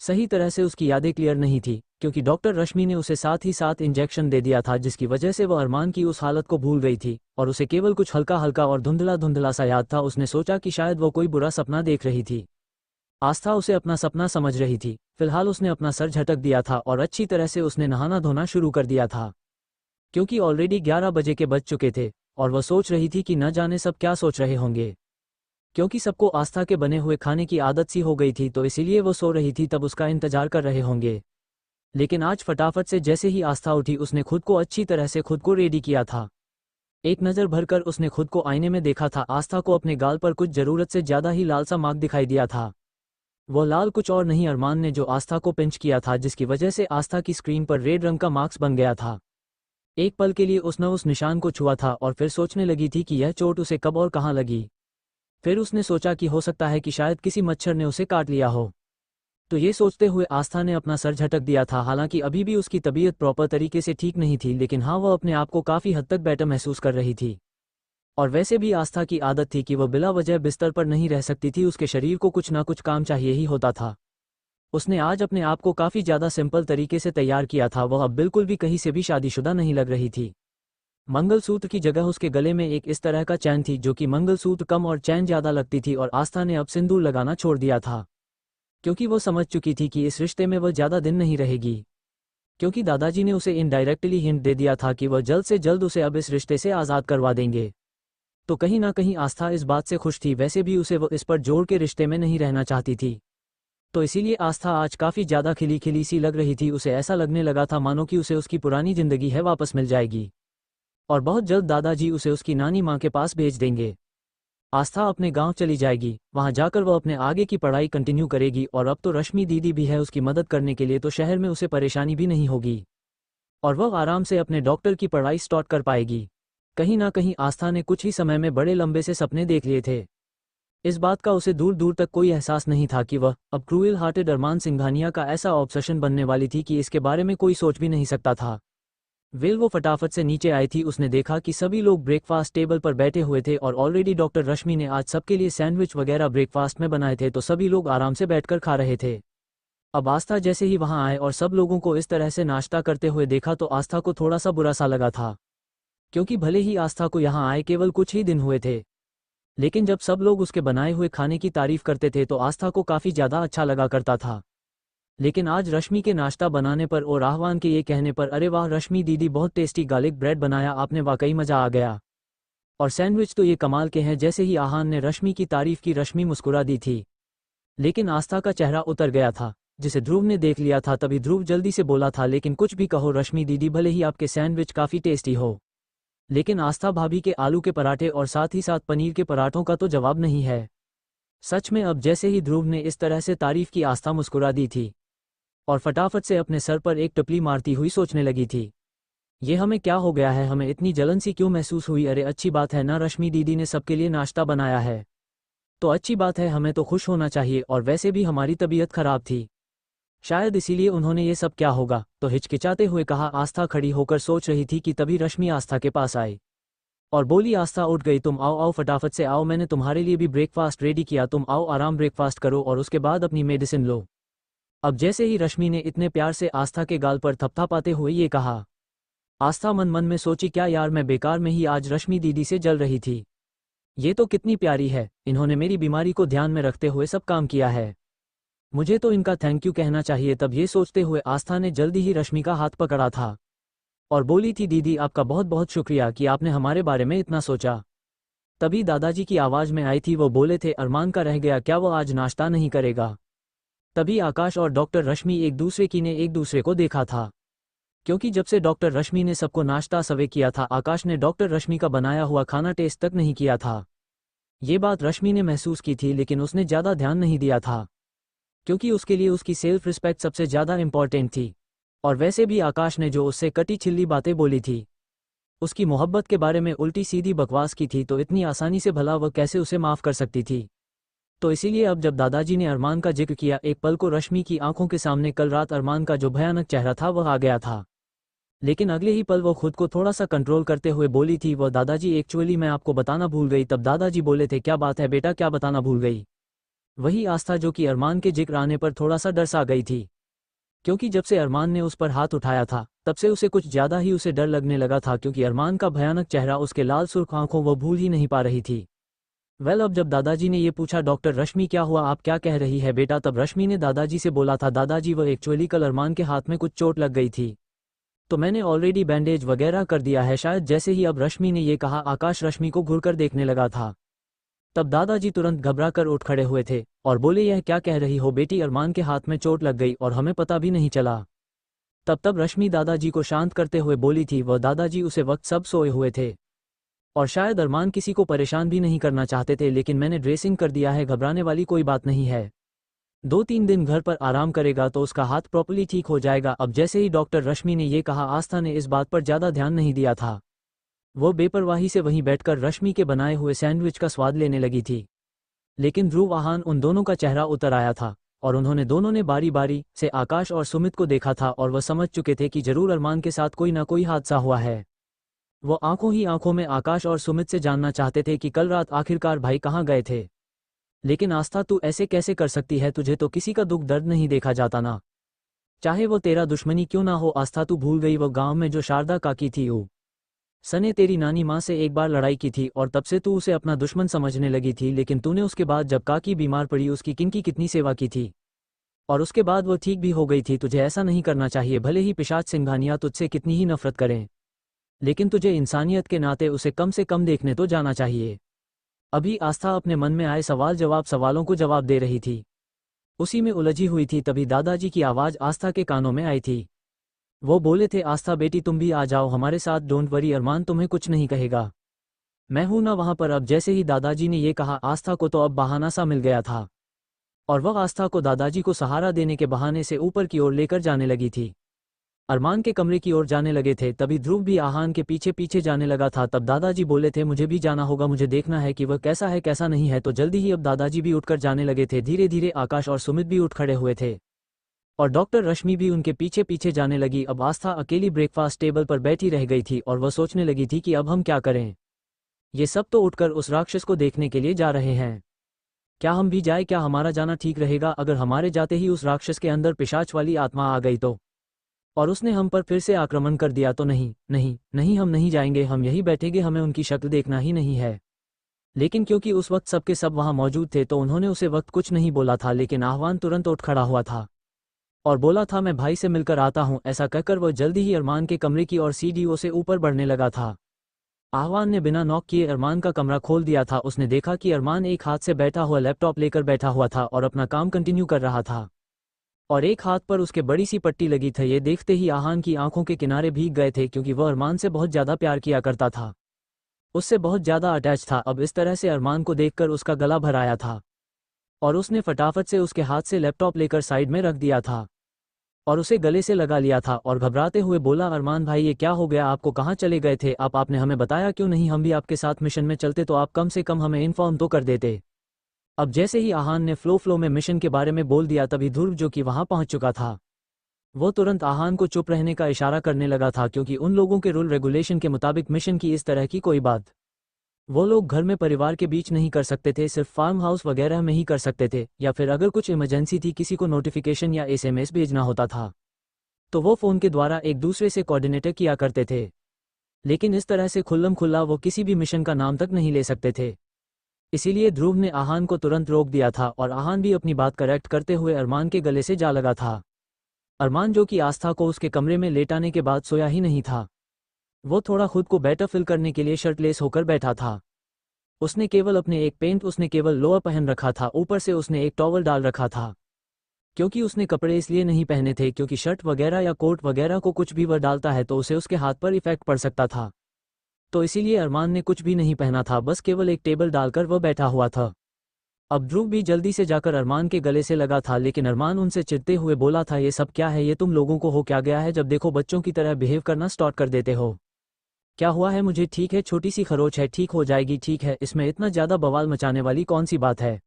सही तरह से उसकी यादें क्लियर नहीं थी क्योंकि डॉक्टर रश्मि ने उसे साथ ही साथ इंजेक्शन दे दिया था, जिसकी वजह से वह अरमान की उस हालत को भूल गई थी और उसे केवल कुछ हल्का हल्का और धुंधला धुंधला सा याद था। उसने सोचा कि शायद वो कोई बुरा सपना देख रही थी। आस्था उसे अपना सपना समझ रही थी। फिलहाल उसने अपना सर झटक दिया था और अच्छी तरह से उसने नहाना धोना शुरू कर दिया था, क्योंकि ऑलरेडी 11 बजे के बज चुके थे और वह सोच रही थी कि न जाने सब क्या सोच रहे होंगे, क्योंकि सबको आस्था के बने हुए खाने की आदत सी हो गई थी तो इसीलिए वो सो रही थी, तब उसका इंतजार कर रहे होंगे। लेकिन आज फटाफट से जैसे ही आस्था उठी उसने खुद को अच्छी तरह से खुद को रेडी किया था। एक नज़र भरकर उसने खुद को आईने में देखा था। आस्था को अपने गाल पर कुछ ज़रूरत से ज़्यादा ही लाल सा मार्क दिखाई दिया था। वो लाल कुछ और नहीं अरमान ने जो आस्था को पिंच किया था, जिसकी वजह से आस्था की स्क्रीन पर रेड रंग का मार्क्स बन गया था। एक पल के लिए उसने उस निशान को छुआ था और फिर सोचने लगी थी कि यह चोट उसे कब और कहाँ लगी। फिर उसने सोचा कि हो सकता है कि शायद किसी मच्छर ने उसे काट लिया हो। तो ये सोचते हुए आस्था ने अपना सर झटक दिया था। हालांकि अभी भी उसकी तबीयत प्रॉपर तरीके से ठीक नहीं थी, लेकिन हाँ वह अपने आप को काफ़ी हद तक बेटर महसूस कर रही थी। और वैसे भी आस्था की आदत थी कि वह बिला वजह बिस्तर पर नहीं रह सकती थी। उसके शरीर को कुछ ना कुछ काम चाहिए ही होता था। उसने आज अपने आप को काफ़ी ज़्यादा सिंपल तरीके से तैयार किया था। वह अब बिल्कुल भी कहीं से भी शादीशुदा नहीं लग रही थी। मंगलसूत्र की जगह उसके गले में एक इस तरह का चैन थी जो कि मंगलसूत्र कम और चैन ज़्यादा लगती थी। और आस्था ने अब सिंदूर लगाना छोड़ दिया था, क्योंकि वो समझ चुकी थी कि इस रिश्ते में वह ज़्यादा दिन नहीं रहेगी, क्योंकि दादाजी ने उसे इनडायरेक्टली हिंट दे दिया था कि वह जल्द से जल्द उसे अब इस रिश्ते से आज़ाद करवा देंगे। तो कहीं ना कहीं आस्था इस बात से खुश थी। वैसे भी उसे वो इस पर जोड़ के रिश्ते में नहीं रहना चाहती थी, तो इसीलिए आस्था आज काफ़ी ज़्यादा खिली खिली सी लग रही थी। उसे ऐसा लगने लगा था मानो कि उसे उसकी पुरानी ज़िंदगी है वापस मिल जाएगी और बहुत जल्द दादाजी उसे उसकी नानी माँ के पास भेज देंगे। आस्था अपने गांव चली जाएगी, वहां जाकर वह अपने आगे की पढ़ाई कंटिन्यू करेगी। और अब तो रश्मि दीदी भी है उसकी मदद करने के लिए, तो शहर में उसे परेशानी भी नहीं होगी और वह आराम से अपने डॉक्टर की पढ़ाई स्टार्ट कर पाएगी। कहीं ना कहीं आस्था ने कुछ ही समय में बड़े लंबे से सपने देख लिए थे। इस बात का उसे दूर दूर तक कोई एहसास नहीं था कि वह अब क्रूएल हार्टेड अरमान सिंघानिया का ऐसा ऑब्सेशन बनने वाली थी कि इसके बारे में कोई सोच भी नहीं सकता था। वो फटाफट से नीचे आई थी। उसने देखा कि सभी लोग ब्रेकफास्ट टेबल पर बैठे हुए थे और ऑलरेडी डॉक्टर रश्मि ने आज सबके लिए सैंडविच वगैरह ब्रेकफास्ट में बनाए थे, तो सभी लोग आराम से बैठकर खा रहे थे। अब आस्था जैसे ही वहां आए और सब लोगों को इस तरह से नाश्ता करते हुए देखा तो आस्था को थोड़ा सा बुरा सा लगा था, क्योंकि भले ही आस्था को यहाँ आए केवल कुछ ही दिन हुए थे, लेकिन जब सब लोग उसके बनाए हुए खाने की तारीफ करते थे तो आस्था को काफ़ी ज़्यादा अच्छा लगा करता था। लेकिन आज रश्मि के नाश्ता बनाने पर और आहवान के ये कहने पर, अरे वाह रश्मि दीदी बहुत टेस्टी गार्लिक ब्रेड बनाया आपने, वाकई मज़ा आ गया, और सैंडविच तो ये कमाल के हैं। जैसे ही आहान ने रश्मि की तारीफ की रश्मि मुस्कुरा दी थी, लेकिन आस्था का चेहरा उतर गया था, जिसे ध्रुव ने देख लिया था। तभी ध्रुव जल्दी से बोला था, लेकिन कुछ भी कहो रश्मि दीदी, भले ही आपके सैंडविच काफ़ी टेस्टी हो, लेकिन आस्था भाभी के आलू के पराठे और साथ ही साथ पनीर के पराठों का तो जवाब नहीं है। सच में अब जैसे ही ध्रुव ने इस तरह से तारीफ की, आस्था मुस्कुरा दी थी और फटाफट से अपने सर पर एक टपली मारती हुई सोचने लगी थी, ये हमें क्या हो गया है, हमें इतनी जलन सी क्यों महसूस हुई। अरे अच्छी बात है ना, रश्मि दीदी ने सबके लिए नाश्ता बनाया है तो अच्छी बात है, हमें तो खुश होना चाहिए। और वैसे भी हमारी तबीयत खराब थी, शायद इसीलिए उन्होंने ये सब, क्या होगा, तो हिचकिचाते हुए कहा। आस्था खड़ी होकर सोच रही थी कि तभी रश्मि आस्था के पास आई और बोली, आस्था उठ गई, तुम आओ आओ फटाफट से आओ, मैंने तुम्हारे लिए भी ब्रेकफास्ट रेडी किया, तुम आओ आराम ब्रेकफास्ट करो और उसके बाद अपनी मेडिसिन लो। अब जैसे ही रश्मि ने इतने प्यार से आस्था के गाल पर थपथपाते हुए ये कहा, आस्था मन मन में सोची, क्या यार मैं बेकार में ही आज रश्मि दीदी से जल रही थी, ये तो कितनी प्यारी है, इन्होंने मेरी बीमारी को ध्यान में रखते हुए सब काम किया है, मुझे तो इनका थैंक यू कहना चाहिए। तब ये सोचते हुए आस्था ने जल्दी ही रश्मि का हाथ पकड़ा था और बोली थी, दीदी आपका बहुत बहुत शुक्रिया कि आपने हमारे बारे में इतना सोचा। तभी दादाजी की आवाज़ में आई थी, वो बोले थे, अरमान का रह गया क्या, वो आज नाश्ता नहीं करेगा। तभी आकाश और डॉक्टर रश्मि एक दूसरे को देखा था, क्योंकि जब से डॉक्टर रश्मि ने सबको नाश्ता सर्व किया था, आकाश ने डॉक्टर रश्मि का बनाया हुआ खाना टेस्ट तक नहीं किया था। ये बात रश्मि ने महसूस की थी, लेकिन उसने ज़्यादा ध्यान नहीं दिया था, क्योंकि उसके लिए उसकी सेल्फ रिस्पेक्ट सबसे ज़्यादा इम्पॉर्टेंट थी। और वैसे भी आकाश ने जो उससे कटी छिल्ली बातें बोली थी, उसकी मोहब्बत के बारे में उल्टी सीधी बकवास की थी, तो इतनी आसानी से भला वह कैसे उसे माफ़ कर सकती थी। तो इसीलिए अब जब दादाजी ने अरमान का जिक्र किया, एक पल को रश्मि की आंखों के सामने कल रात अरमान का जो भयानक चेहरा था वह आ गया था। लेकिन अगले ही पल वो खुद को थोड़ा सा कंट्रोल करते हुए बोली थी, वह दादाजी एक्चुअली मैं आपको बताना भूल गई। तब दादाजी बोले थे, क्या बात है बेटा, क्या बताना भूल गई? वही आस्था जो कि अरमान के जिक्र आने पर थोड़ा सा डर सा गई थी, क्योंकि जब से अरमान ने उस पर हाथ उठाया था तब से उसे कुछ ज़्यादा ही उसे डर लगने लगा था, क्योंकि अरमान का भयानक चेहरा, उसके लाल सुर्ख आंखों वह भूल ही नहीं पा रही थी। अब जब दादाजी ने ये पूछा, डॉक्टर रश्मि क्या हुआ, आप क्या कह रही है बेटा? तब रश्मि ने दादाजी से बोला था, दादाजी वह एक्चुअली कल अरमान के हाथ में कुछ चोट लग गई थी, तो मैंने ऑलरेडी बैंडेज वगैरह कर दिया है शायद। जैसे ही अब रश्मि ने ये कहा, आकाश रश्मि को घूरकर देखने लगा था। तब दादाजी तुरंत घबरा कर उठ खड़े हुए थे और बोले, यह क्या कह रही हो बेटी, अरमान के हाथ में चोट लग गई और हमें पता भी नहीं चला। तब रश्मि दादाजी को शांत करते हुए बोली थी, वह दादाजी उसे वक्त सब सोए हुए थे और शायद अरमान किसी को परेशान भी नहीं करना चाहते थे, लेकिन मैंने ड्रेसिंग कर दिया है, घबराने वाली कोई बात नहीं है। 2-3 दिन घर पर आराम करेगा तो उसका हाथ प्रॉपर्ली ठीक हो जाएगा। अब जैसे ही डॉक्टर रश्मि ने ये कहा, आस्था ने इस बात पर ज़्यादा ध्यान नहीं दिया था। वो बेपरवाही से वहीं बैठकर रश्मि के बनाए हुए सैंडविच का स्वाद लेने लगी थी। लेकिन ध्रुव, आहान, उन दोनों का चेहरा उतर आया था और उन्होंने दोनों ने बारी बारी से आकाश और सुमित को देखा था और वह समझ चुके थे कि जरूर अरमान के साथ कोई ना कोई हादसा हुआ है। वो आंखों ही आंखों में आकाश और सुमित से जानना चाहते थे कि कल रात आखिरकार भाई कहाँ गए थे। लेकिन आस्था, तू ऐसे कैसे कर सकती है? तुझे तो किसी का दुख दर्द नहीं देखा जाता ना, चाहे वो तेरा दुश्मनी क्यों ना हो। आस्था, तू भूल गई वो गांव में जो शारदा काकी थी, सने तेरी नानी माँ से एक बार लड़ाई की थी और तब से तू उसे अपना दुश्मन समझने लगी थी। लेकिन तूने उसके बाद जब काकी बीमार पड़ी उसकी कितनी सेवा की थी और उसके बाद वो ठीक भी हो गई थी। तुझे ऐसा नहीं करना चाहिए, भले ही पिशाच सिंघानिया तुझसे कितनी ही नफरत करें, लेकिन तुझे इंसानियत के नाते उसे कम से कम देखने तो जाना चाहिए। अभी आस्था अपने मन में आए सवालों को जवाब दे रही थी, उसी में उलझी हुई थी। तभी दादाजी की आवाज़ आस्था के कानों में आई थी। वो बोले थे, आस्था बेटी तुम भी आ जाओ हमारे साथ, डोंट वरी, अरमान तुम्हें कुछ नहीं कहेगा, मैं हूं ना वहां पर। अब जैसे ही दादाजी ने ये कहा, आस्था को तो अब बहाना सा मिल गया था और वह आस्था को दादाजी को सहारा देने के बहाने से ऊपर की ओर लेकर जाने लगी थी। अरमान के कमरे की ओर जाने लगे थे, तभी ध्रुव भी आहान के पीछे पीछे जाने लगा था। तब दादाजी बोले थे, मुझे भी जाना होगा, मुझे देखना है कि वह कैसा है कैसा नहीं है। तो जल्दी ही अब दादाजी भी उठकर जाने लगे थे। धीरे धीरे आकाश और सुमित भी उठ खड़े हुए थे और डॉक्टर रश्मि भी उनके पीछे पीछे जाने लगी। अब आस्था अकेली ब्रेकफास्ट टेबल पर बैठी रह गई थी और वह सोचने लगी थी कि अब हम क्या करें। ये सब तो उठकर उस राक्षस को देखने के लिए जा रहे हैं, क्या हम भी जाए? क्या हमारा जाना ठीक रहेगा? अगर हमारे जाते ही उस राक्षस के अंदर पिशाच वाली आत्मा आ गई तो, और उसने हम पर फिर से आक्रमण कर दिया तो? नहीं नहीं नहीं, हम नहीं जाएंगे, हम यहीं बैठेंगे, हमें उनकी शक्ल देखना ही नहीं है। लेकिन क्योंकि उस वक्त सबके सब वहां मौजूद थे तो उन्होंने उसे वक्त कुछ नहीं बोला था, लेकिन आह्वान तुरंत उठ खड़ा हुआ था और बोला था, मैं भाई से मिलकर आता हूं। ऐसा कहकर वह जल्दी ही अरमान के कमरे की ओर सीढ़ियों से ऊपर बढ़ने लगा था। आह्वान ने बिना नॉक किए अरमान का कमरा खोल दिया था। उसने देखा कि अरमान एक हाथ से बैठा हुआ लैपटॉप लेकर बैठा हुआ था और अपना काम कंटिन्यू कर रहा था और एक हाथ पर उसके बड़ी सी पट्टी लगी थी। ये देखते ही आहान की आंखों के किनारे भीग गए थे, क्योंकि वह अरमान से बहुत ज़्यादा प्यार किया करता था, उससे बहुत ज़्यादा अटैच था। अब इस तरह से अरमान को देखकर उसका गला भर आया था और उसने फटाफट से उसके हाथ से लैपटॉप लेकर साइड में रख दिया था और उसे गले से लगा लिया था और घबराते हुए बोला, अरमान भाई ये क्या हो गया? आपको कहाँ चले गए थे? आपने हमें बताया क्यों नहीं? हम भी आपके साथ मिशन में चलते तो आप कम से कम हमें इन्फॉर्म तो कर देते। अब जैसे ही आहान ने फ्लो में मिशन के बारे में बोल दिया, तभी ध्रुव जो कि वहां पहुंच चुका था, वो तुरंत आहान को चुप रहने का इशारा करने लगा था, क्योंकि उन लोगों के रूल रेगुलेशन के मुताबिक मिशन की इस तरह की कोई बात वो लोग घर में परिवार के बीच नहीं कर सकते थे, सिर्फ फार्म हाउस वगैरह में ही कर सकते थे, या फिर अगर कुछ इमरजेंसी थी, किसी को नोटिफिकेशन या SMS भेजना होता था तो वो फ़ोन के द्वारा एक दूसरे से कोऑर्डिनेटर किया करते थे। लेकिन इस तरह से खुल्लम खुल्ला वो किसी भी मिशन का नाम तक नहीं ले सकते थे। इसीलिए ध्रुव ने आहान को तुरंत रोक दिया था और आहान भी अपनी बात करेक्ट करते हुए अरमान के गले से जा लगा था। अरमान जो कि आस्था को उसके कमरे में लेटाने के बाद सोया ही नहीं था, वो थोड़ा खुद को बेटर फील करने के लिए शर्टलेस होकर बैठा था। उसने केवल लोअर पहन रखा था, ऊपर से उसने एक टॉवल डाल रखा था, क्योंकि उसने कपड़े इसलिए नहीं पहने थे क्योंकि शर्ट वगैरह या कोट वगैरह को कुछ भी वह डालता है तो उसे उसके हाथ पर इफेक्ट पड़ सकता था। तो इसीलिए अरमान ने कुछ भी नहीं पहना था, बस केवल एक टेबल डालकर वह बैठा हुआ था। अब ध्रुव भी जल्दी से जाकर अरमान के गले से लगा था, लेकिन अरमान उनसे चिढ़ते हुए बोला था, ये सब क्या है, ये तुम लोगों को हो क्या गया है, जब देखो बच्चों की तरह बिहेव करना स्टार्ट कर देते हो। क्या हुआ है मुझे? ठीक है, छोटी सी खरोच है, ठीक हो जाएगी, ठीक है, इसमें इतना ज़्यादा बवाल मचाने वाली कौन सी बात है।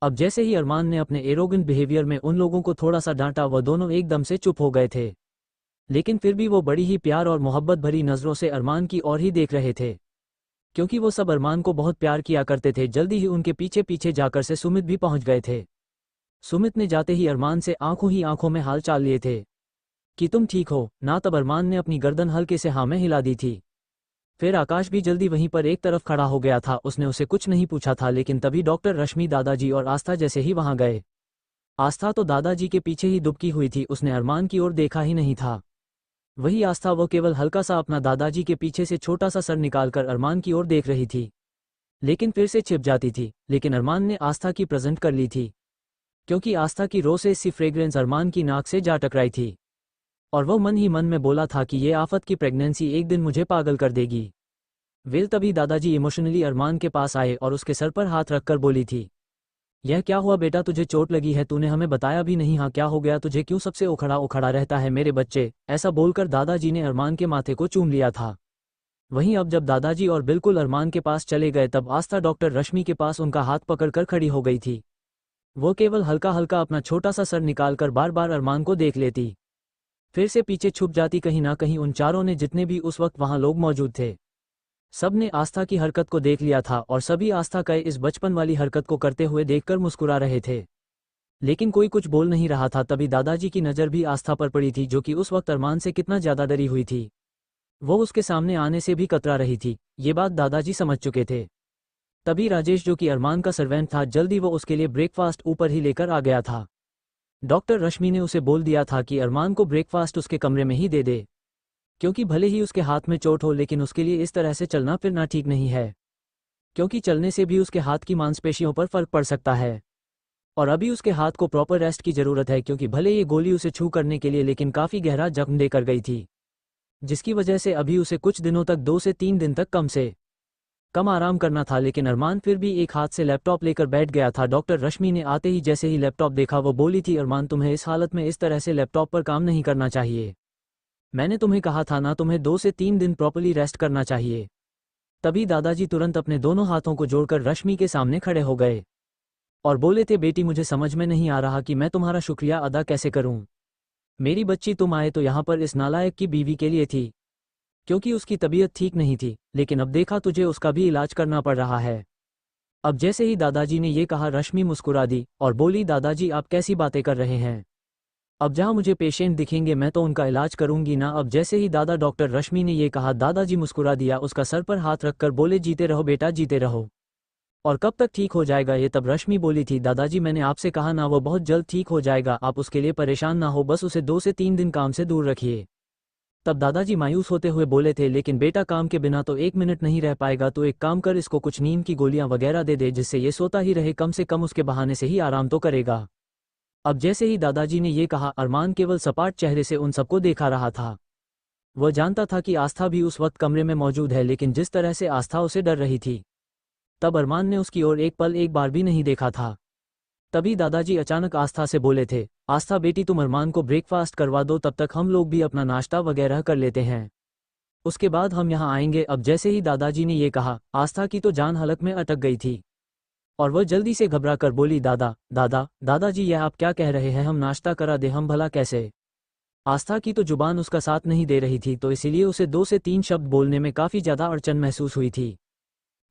अब जैसे ही अरमान ने अपने एरोगेंट बिहेवियर में उन लोगों को थोड़ा सा डांटा, वह दोनों एकदम से चुप हो गए थे। लेकिन फिर भी वो बड़ी ही प्यार और मोहब्बत भरी नज़रों से अरमान की ओर ही देख रहे थे, क्योंकि वो सब अरमान को बहुत प्यार किया करते थे। जल्दी ही उनके पीछे पीछे जाकर से सुमित भी पहुंच गए थे। सुमित ने जाते ही अरमान से आंखों ही आंखों में हाल चाल लिए थे कि तुम ठीक हो ना। तब अरमान ने अपनी गर्दन हल्के से हाँ में हिला दी थी। फिर आकाश भी जल्दी वहीं पर एक तरफ खड़ा हो गया था। उसने उसे कुछ नहीं पूछा था, लेकिन तभी डॉक्टर रश्मि, दादाजी और आस्था जैसे ही वहां गए। आस्था तो दादाजी के पीछे ही दुबकी हुई थी, उसने अरमान की ओर देखा ही नहीं था। वही आस्था, वो केवल हल्का सा अपना दादाजी के पीछे से छोटा सा सर निकालकर अरमान की ओर देख रही थी, लेकिन फिर से छिप जाती थी। लेकिन अरमान ने आस्था की प्रेजेंट कर ली थी, क्योंकि आस्था की रोसेस सी फ्रेग्रेंस अरमान की नाक से जा टकराई थी, और वो मन ही मन में बोला था कि ये आफत की प्रेगनेंसी एक दिन मुझे पागल कर देगी। वेल तभी दादाजी इमोशनली अरमान के पास आए और उसके सर पर हाथ रखकर बोली थी, यह क्या हुआ बेटा, तुझे चोट लगी है? तूने हमें बताया भी नहीं। हाँ, क्या हो गया तुझे? क्यों सबसे उखड़ा उखड़ा रहता है मेरे बच्चे? ऐसा बोलकर दादाजी ने अरमान के माथे को चूम लिया था। वहीं अब जब दादाजी और बिल्कुल अरमान के पास चले गए, तब आस्था डॉक्टर रश्मि के पास उनका हाथ पकड़कर खड़ी हो गई थी। वो केवल हल्का हल्का अपना छोटा सा सर निकालकर बार बार अरमान को देख लेती, फिर से पीछे छुप जाती। कहीं ना कहीं उन चारों ने, जितने भी उस वक्त वहां लोग मौजूद थे, सब ने आस्था की हरकत को देख लिया था, और सभी आस्था का इस बचपन वाली हरकत को करते हुए देखकर मुस्कुरा रहे थे। लेकिन कोई कुछ बोल नहीं रहा था। तभी दादाजी की नज़र भी आस्था पर पड़ी थी, जो कि उस वक्त अरमान से कितना ज़्यादा डरी हुई थी। वो उसके सामने आने से भी कतरा रही थी। ये बात दादाजी समझ चुके थे। तभी राजेश, जो कि अरमान का सर्वेंट था, जल्दी वो उसके लिए ब्रेकफास्ट ऊपर ही लेकर आ गया था। डॉक्टर रश्मि ने उसे बोल दिया था कि अरमान को ब्रेकफास्ट उसके कमरे में ही दे दे, क्योंकि भले ही उसके हाथ में चोट हो, लेकिन उसके लिए इस तरह से चलना फिरना ठीक नहीं है, क्योंकि चलने से भी उसके हाथ की मांसपेशियों पर फर्क पड़ सकता है। और अभी उसके हाथ को प्रॉपर रेस्ट की ज़रूरत है, क्योंकि भले ये गोली उसे छू करने के लिए, लेकिन काफ़ी गहरा जख्म देकर गई थी, जिसकी वजह से अभी उसे कुछ दिनों तक 2 से 3 दिन तक कम से कम आराम करना था। लेकिन अरमान फिर भी एक हाथ से लैपटॉप लेकर बैठ गया था। डॉक्टर रश्मि ने आते ही जैसे ही लैपटॉप देखा, वो बोली थी, अरमान तुम्हें इस हालत में इस तरह से लैपटॉप पर काम नहीं करना चाहिए। मैंने तुम्हें कहा था ना, तुम्हें 2 से 3 दिन प्रॉपर्ली रेस्ट करना चाहिए। तभी दादाजी तुरंत अपने दोनों हाथों को जोड़कर रश्मि के सामने खड़े हो गए और बोले थे, बेटी मुझे समझ में नहीं आ रहा कि मैं तुम्हारा शुक्रिया अदा कैसे करूं। मेरी बच्ची, तुम आए तो यहाँ पर इस नालायक की बीवी के लिए थी, क्योंकि उसकी तबीयत ठीक नहीं थी, लेकिन अब देखा तुझे उसका भी इलाज करना पड़ रहा है। अब जैसे ही दादाजी ने ये कहा, रश्मि मुस्कुरा दी और बोली, दादाजी आप कैसी बातें कर रहे हैं? अब जहाँ मुझे पेशेंट दिखेंगे मैं तो उनका इलाज करूंगी ना। अब जैसे ही दादा डॉक्टर रश्मि ने ये कहा, दादाजी मुस्कुरा दिया, उसका सर पर हाथ रखकर बोले, जीते रहो बेटा, जीते रहो। और कब तक ठीक हो जाएगा ये? तब रश्मि बोली थी, दादाजी मैंने आपसे कहा ना, वो बहुत जल्द ठीक हो जाएगा, आप उसके लिए परेशान ना हो, बस उसे 2 से 3 दिन काम से दूर रखिए। तब दादाजी मायूस होते हुए बोले थे, लेकिन बेटा काम के बिना तो 1 मिनट नहीं रह पाएगा, तो एक काम कर, इसको कुछ नींद की गोलियां वगैरह दे दे, जिससे ये सोता ही रहे, कम से कम उसके बहाने से ही आराम तो करेगा। अब जैसे ही दादाजी ने ये कहा, अरमान केवल सपाट चेहरे से उन सबको देखा रहा था। वह जानता था कि आस्था भी उस वक्त कमरे में मौजूद है, लेकिन जिस तरह से आस्था उसे डर रही थी, तब अरमान ने उसकी ओर एक पल एक बार भी नहीं देखा था। तभी दादाजी अचानक आस्था से बोले थे, आस्था बेटी तुम अरमान को ब्रेकफास्ट करवा दो, तब तक हम लोग भी अपना नाश्ता वगैरह कर लेते हैं, उसके बाद हम यहाँ आएंगे। अब जैसे ही दादाजी ने ये कहा, आस्था की तो जान हलक में अटक गई थी और वह जल्दी से घबरा कर बोली, दादाजी यह आप क्या कह रहे हैं? हम नाश्ता करा दे, हम भला कैसे? आस्था की तो जुबान उसका साथ नहीं दे रही थी, तो इसीलिए उसे 2 से 3 शब्द बोलने में काफ़ी ज़्यादा अड़चन महसूस हुई थी।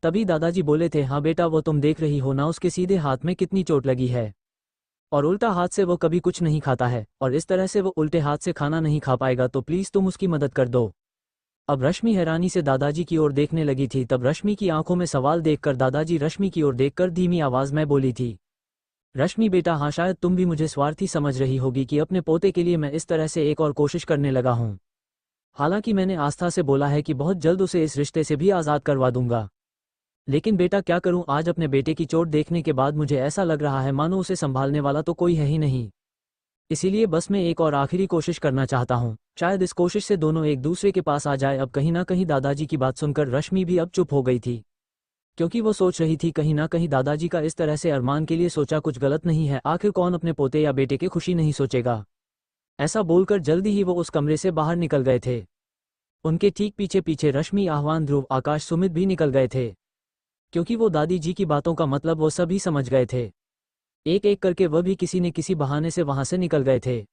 तभी दादाजी बोले थे, हाँ बेटा, वो तुम देख रही हो ना, उसके सीधे हाथ में कितनी चोट लगी है, और उल्टा हाथ से वो कभी कुछ नहीं खाता है, और इस तरह से वो उल्टे हाथ से खाना नहीं खा पाएगा, तो प्लीज़ तुम उसकी मदद कर दो। अब रश्मि हैरानी से दादाजी की ओर देखने लगी थी। तब रश्मि की आंखों में सवाल देखकर दादाजी रश्मि की ओर देखकर धीमी आवाज में बोली थी, रश्मि बेटा, हाँ शायद तुम भी मुझे स्वार्थी समझ रही होगी कि अपने पोते के लिए मैं इस तरह से एक और कोशिश करने लगा हूँ। हालांकि मैंने आस्था से बोला है कि बहुत जल्द उसे इस रिश्ते से भी आज़ाद करवा दूंगा, लेकिन बेटा क्या करूं, आज अपने बेटे की चोट देखने के बाद मुझे ऐसा लग रहा है मानो उसे संभालने वाला तो कोई है ही नहीं। इसीलिए बस मैं एक और आखिरी कोशिश करना चाहता हूँ, शायद इस कोशिश से दोनों एक दूसरे के पास आ जाए। अब कहीं ना कहीं दादाजी की बात सुनकर रश्मि भी अब चुप हो गई थी, क्योंकि वो सोच रही थी कहीं ना कहीं दादाजी का इस तरह से अरमान के लिए सोचा कुछ गलत नहीं है। आखिर कौन अपने पोते या बेटे की खुशी नहीं सोचेगा। ऐसा बोलकर जल्दी ही वो उस कमरे से बाहर निकल गए थे। उनके ठीक पीछे पीछे रश्मि, आह्वान, ध्रुव, आकाश, सुमित भी निकल गए थे, क्योंकि वो दादी जी की बातों का मतलब वो सभी समझ गए थे। एक एक करके वह भी किसी न किसी बहाने से वहां से निकल गए थे।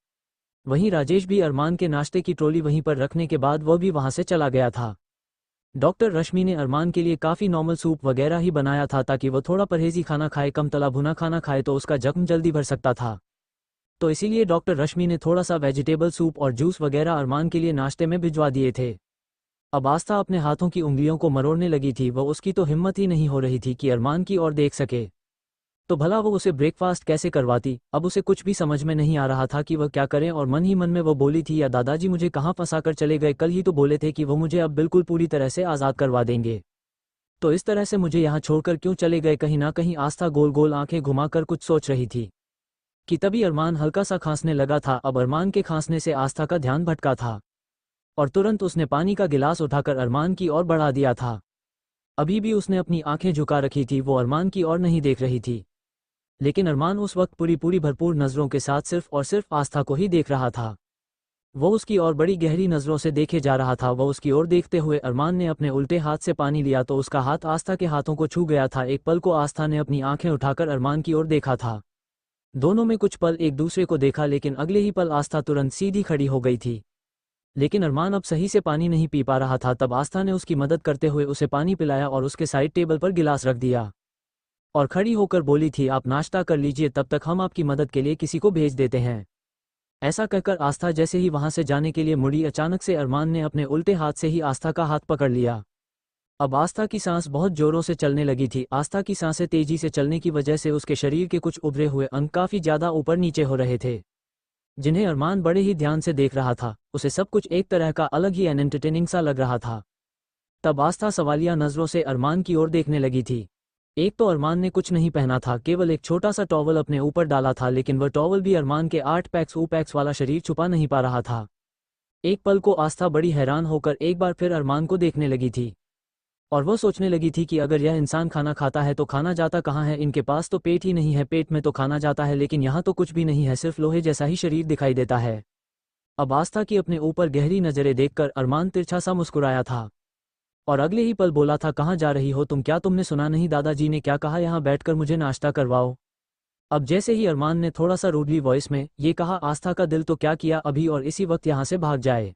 वहीं राजेश भी अरमान के नाश्ते की ट्रॉली वहीं पर रखने के बाद वह भी वहां से चला गया था। डॉक्टर रश्मि ने अरमान के लिए काफ़ी नॉर्मल सूप वगैरह ही बनाया था, ताकि वो थोड़ा परहेजी खाना खाए, कम तला भुना खाना खाए तो उसका जख्म जल्दी भर सकता था। तो इसीलिए डॉक्टर रश्मि ने थोड़ा सा वेजिटेबल सूप और जूस वगैरह अरमान के लिए नाश्ते में भिजवा दिए थे। अब आस्था अपने हाथों की उंगलियों को मरोड़ने लगी थी। वह उसकी तो हिम्मत ही नहीं हो रही थी कि अरमान की ओर देख सके। तो भला वो उसे ब्रेकफास्ट कैसे करवाती। अब उसे कुछ भी समझ में नहीं आ रहा था कि वह क्या करे, और मन ही मन में वो बोली थी, या दादाजी मुझे कहाँ फंसाकर चले गए, कल ही तो बोले थे कि वो मुझे अब बिल्कुल पूरी तरह से आज़ाद करवा देंगे, तो इस तरह से मुझे यहाँ छोड़कर क्यों चले गए। कहीं ना कहीं आस्था गोल गोल आंखें घुमाकर कुछ सोच रही थी कि तभी अरमान हल्का सा खांसने लगा था। अब अरमान के खांसने से आस्था का ध्यान भटका था, और तुरंत उसने पानी का गिलास उठाकर अरमान की ओर बढ़ा दिया था। अभी भी उसने अपनी आंखें झुका रखी थी, वो अरमान की ओर नहीं देख रही थी, लेकिन अरमान उस वक्त पूरी पूरी भरपूर नज़रों के साथ सिर्फ और सिर्फ आस्था को ही देख रहा था। वो उसकी ओर बड़ी गहरी नज़रों से देखे जा रहा था। वो उसकी ओर देखते हुए अरमान ने अपने उल्टे हाथ से पानी लिया तो उसका हाथ आस्था के हाथों को छू गया था। एक पल को आस्था ने अपनी आंखें उठाकर अरमान की ओर देखा था। दोनों में कुछ पल एक दूसरे को देखा, लेकिन अगले ही पल आस्था तुरंत सीधी खड़ी हो गई थी। लेकिन अरमान अब सही से पानी नहीं पी पा रहा था। तब आस्था ने उसकी मदद करते हुए उसे पानी पिलाया और उसके साइड टेबल पर गिलास रख दिया, और खड़ी होकर बोली थी, आप नाश्ता कर लीजिए, तब तक हम आपकी मदद के लिए किसी को भेज देते हैं। ऐसा कहकर आस्था जैसे ही वहां से जाने के लिए मुड़ी, अचानक से अरमान ने अपने उल्टे हाथ से ही आस्था का हाथ पकड़ लिया। अब आस्था की सांस बहुत जोरों से चलने लगी थी। आस्था की सांसें तेजी से चलने की वजह से उसके शरीर के कुछ उभरे हुए अंग काफी ज्यादा ऊपर नीचे हो रहे थे, जिन्हें अरमान बड़े ही ध्यान से देख रहा था। उसे सब कुछ एक तरह का अलग ही एंटरटेनिंग सा लग रहा था। तब आस्था सवालिया नजरों से अरमान की ओर देखने लगी थी। एक तो अरमान ने कुछ नहीं पहना था, केवल एक छोटा सा टॉवल अपने ऊपर डाला था, लेकिन वह टॉवल भी अरमान के 8 पैक्स वाला शरीर छुपा नहीं पा रहा था। एक पल को आस्था बड़ी हैरान होकर एक बार फिर अरमान को देखने लगी थी, और वो सोचने लगी थी कि अगर यह इंसान खाना खाता है तो खाना जाता कहाँ है। इनके पास तो पेट ही नहीं है, पेट में तो खाना जाता है, लेकिन यहाँ तो कुछ भी नहीं है, सिर्फ लोहे जैसा ही शरीर दिखाई देता है। अब आस्था की अपने ऊपर गहरी नजरें देखकर अरमान तिरछा सा मुस्कुराया था, और अगले ही पल बोला था, कहाँ जा रही हो तुम, क्या तुमने सुना नहीं दादाजी ने क्या कहा, यहाँ बैठकर मुझे नाश्ता करवाओ। अब जैसे ही अरमान ने थोड़ा सा रूडली वॉइस में ये कहा, आस्था का दिल तो क्या किया अभी और इसी वक्त यहाँ से भाग जाए।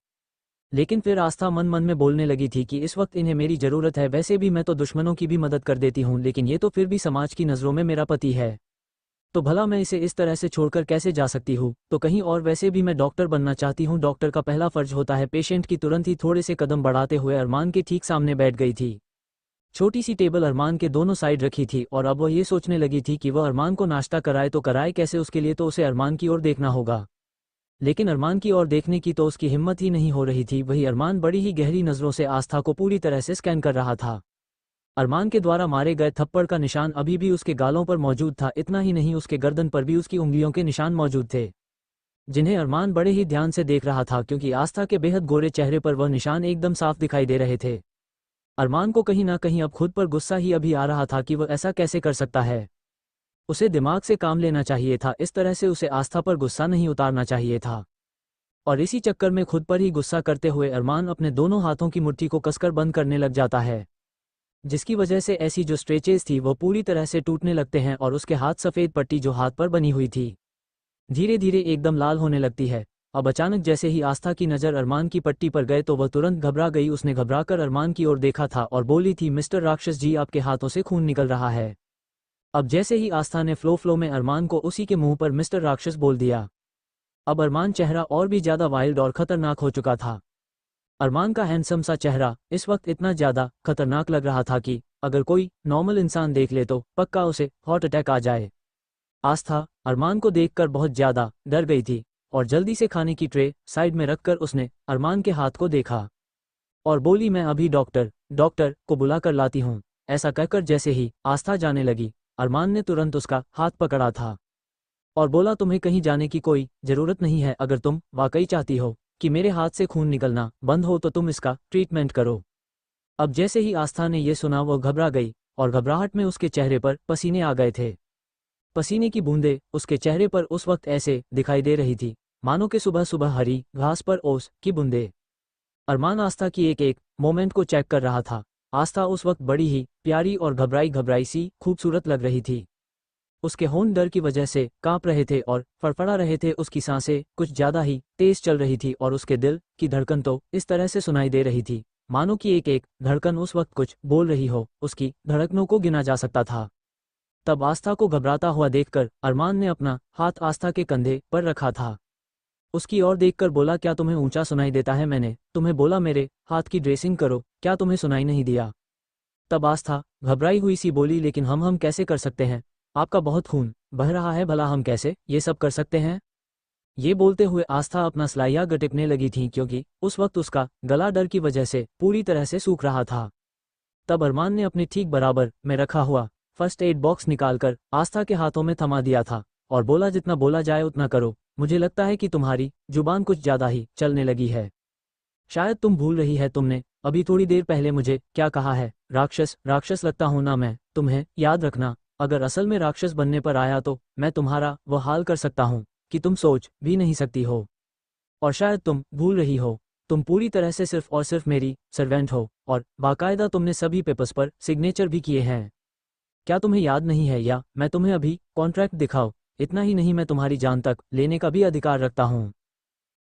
लेकिन फिर आस्था मन मन में बोलने लगी थी कि इस वक्त इन्हें मेरी ज़रूरत है, वैसे भी मैं तो दुश्मनों की भी मदद कर देती हूँ, लेकिन ये तो फिर भी समाज की नज़रों में मेरा पति है, तो भला मैं इसे इस तरह से छोड़कर कैसे जा सकती हूँ। तो कहीं और वैसे भी मैं डॉक्टर बनना चाहती हूँ, डॉक्टर का पहला फर्ज होता है पेशेंट की। तुरंत ही थोड़े से कदम बढ़ाते हुए अरमान के ठीक सामने बैठ गई थी। छोटी सी टेबल अरमान के दोनों साइड रखी थी, और अब वह ये सोचने लगी थी कि वह अरमान को नाश्ता कराए तो कराए कैसे। उसके लिए तो उसे अरमान की ओर देखना होगा, लेकिन अरमान की ओर देखने की तो उसकी हिम्मत ही नहीं हो रही थी। वही अरमान बड़ी ही गहरी नज़रों से आस्था को पूरी तरह से स्कैन कर रहा था। अरमान के द्वारा मारे गए थप्पड़ का निशान अभी भी उसके गालों पर मौजूद था। इतना ही नहीं, उसके गर्दन पर भी उसकी उंगलियों के निशान मौजूद थे, जिन्हें अरमान बड़े ही ध्यान से देख रहा था, क्योंकि आस्था के बेहद गोरे चेहरे पर वह निशान एकदम साफ दिखाई दे रहे थे। अरमान को कहीं ना कहीं अब खुद पर गुस्सा ही अभी आ रहा था कि वह ऐसा कैसे कर सकता है। उसे दिमाग से काम लेना चाहिए था, इस तरह से उसे आस्था पर गुस्सा नहीं उतारना चाहिए था। और इसी चक्कर में खुद पर ही गुस्सा करते हुए अरमान अपने दोनों हाथों की मुट्ठी को कसकर बंद करने लग जाता है, जिसकी वजह से ऐसी जो स्ट्रेचेज थी वो पूरी तरह से टूटने लगते हैं, और उसके हाथ सफ़ेद पट्टी जो हाथ पर बनी हुई थी धीरे धीरे एकदम लाल होने लगती है। अब अचानक जैसे ही आस्था की नज़र अरमान की पट्टी पर गए तो वह तुरंत घबरा गई। उसने घबराकर अरमान की ओर देखा था और बोली थी, मिस्टर राक्षस जी, आपके हाथों से खून निकल रहा है। अब जैसे ही आस्था ने फ्लो में अरमान को उसी के मुंह पर मिस्टर राक्षस बोल दिया, अब अरमान चेहरा और भी ज़्यादा वाइल्ड और ख़तरनाक हो चुका था। अरमान का हैंडसम सा चेहरा इस वक्त इतना ज़्यादा खतरनाक लग रहा था कि अगर कोई नॉर्मल इंसान देख ले तो पक्का उसे हार्ट अटैक आ जाए। आस्था अरमान को देखकर बहुत ज़्यादा डर गई थी, और जल्दी से खाने की ट्रे साइड में रखकर उसने अरमान के हाथ को देखा और बोली, मैं अभी डॉक्टर को बुला कर लाती हूँ। ऐसा कहकर जैसे ही आस्था जाने लगी, अरमान ने तुरंत उसका हाथ पकड़ा था और बोला तुम्हें कहीं जाने की कोई जरूरत नहीं है। अगर तुम वाकई चाहती हो कि मेरे हाथ से खून निकलना बंद हो तो तुम इसका ट्रीटमेंट करो। अब जैसे ही आस्था ने यह सुना वो घबरा गई और घबराहट में उसके चेहरे पर पसीने आ गए थे। पसीने की बूंदें उसके चेहरे पर उस वक्त ऐसे दिखाई दे रही थी मानो कि सुबह सुबह हरी घास पर ओस की बूंदें। अरमान आस्था की एक एक मोमेंट को चेक कर रहा था। आस्था उस वक्त बड़ी ही प्यारी और घबराई घबराई सी खूबसूरत लग रही थी। उसके होंठ डर की वजह से कांप रहे थे और फड़फड़ा रहे थे। उसकी सांसें कुछ ज्यादा ही तेज चल रही थी और उसके दिल की धड़कन तो इस तरह से सुनाई दे रही थी मानो कि एक एक धड़कन उस वक्त कुछ बोल रही हो। उसकी धड़कनों को गिना जा सकता था। तब आस्था को घबराता हुआ देखकर अरमान ने अपना हाथ आस्था के कंधे पर रखा था। उसकी ओर देखकर बोला, क्या तुम्हें ऊंचा सुनाई देता है? मैंने तुम्हें बोला मेरे हाथ की ड्रेसिंग करो, क्या तुम्हें सुनाई नहीं दिया? तब आस्था घबराई हुई सी बोली, लेकिन हम कैसे कर सकते हैं? आपका बहुत खून बह रहा है, भला हम कैसे ये सब कर सकते हैं? ये बोलते हुए आस्था अपना सलाइया गटिकने लगी थी क्योंकि उस वक्त उसका गला डर की वजह से पूरी तरह से सूख रहा था। तब अरमान ने अपने ठीक बराबर में रखा हुआ फर्स्ट एड बॉक्स निकालकर आस्था के हाथों में थमा दिया था और बोला, जितना बोला जाए उतना करो। मुझे लगता है कि तुम्हारी जुबान कुछ ज्यादा ही चलने लगी है। शायद तुम भूल रही है तुमने अभी थोड़ी देर पहले मुझे क्या कहा है। राक्षस राक्षस लगता हूं ना मैं तुम्हें? याद रखना, अगर असल में राक्षस बनने पर आया तो मैं तुम्हारा वो हाल कर सकता हूं कि तुम सोच भी नहीं सकती हो। और शायद तुम भूल रही हो, तुम पूरी तरह से सिर्फ और सिर्फ मेरी सर्वेंट हो और बाकायदा तुमने सभी पेपर्स पर सिग्नेचर भी किए हैं। क्या तुम्हें याद नहीं है? या मैं तुम्हें अभी कॉन्ट्रैक्ट दिखाऊं? इतना ही नहीं, मैं तुम्हारी जान तक लेने का भी अधिकार रखता हूं।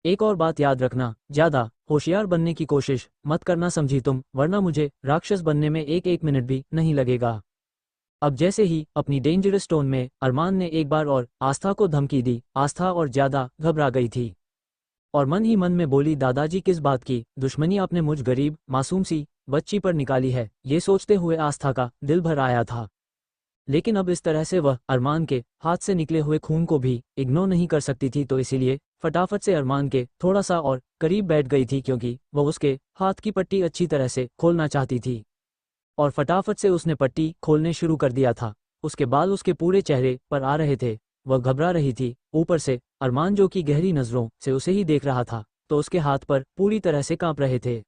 एक और बात याद रखना, ज्यादा होशियार बनने की कोशिश मत करना, समझी तुम? वरना मुझे राक्षस बनने में एक एक मिनट भी नहीं लगेगा। अब जैसे ही अपनी डेंजरस टोन में अरमान ने एक बार और आस्था को धमकी दी, आस्था और ज्यादा घबरा गई थी और मन ही मन में बोली, दादाजी किस बात की दुश्मनी आपने मुझ गरीब मासूम सी बच्ची पर निकाली है? ये सोचते हुए आस्था का दिल भर आया था। लेकिन अब इस तरह से वह अरमान के हाथ से निकले हुए खून को भी इग्नोर नहीं कर सकती थी, तो इसीलिए फटाफट से अरमान के थोड़ा सा और करीब बैठ गई थी क्योंकि वह उसके हाथ की पट्टी अच्छी तरह से खोलना चाहती थी। और फटाफट से उसने पट्टी खोलने शुरू कर दिया था। उसके बाल उसके पूरे चेहरे पर आ रहे थे। वह घबरा रही थी। ऊपर से अरमान, जो कि गहरी नजरों से उसे ही देख रहा था, तो उसके हाथ पर पूरी तरह से कांप रहे थे।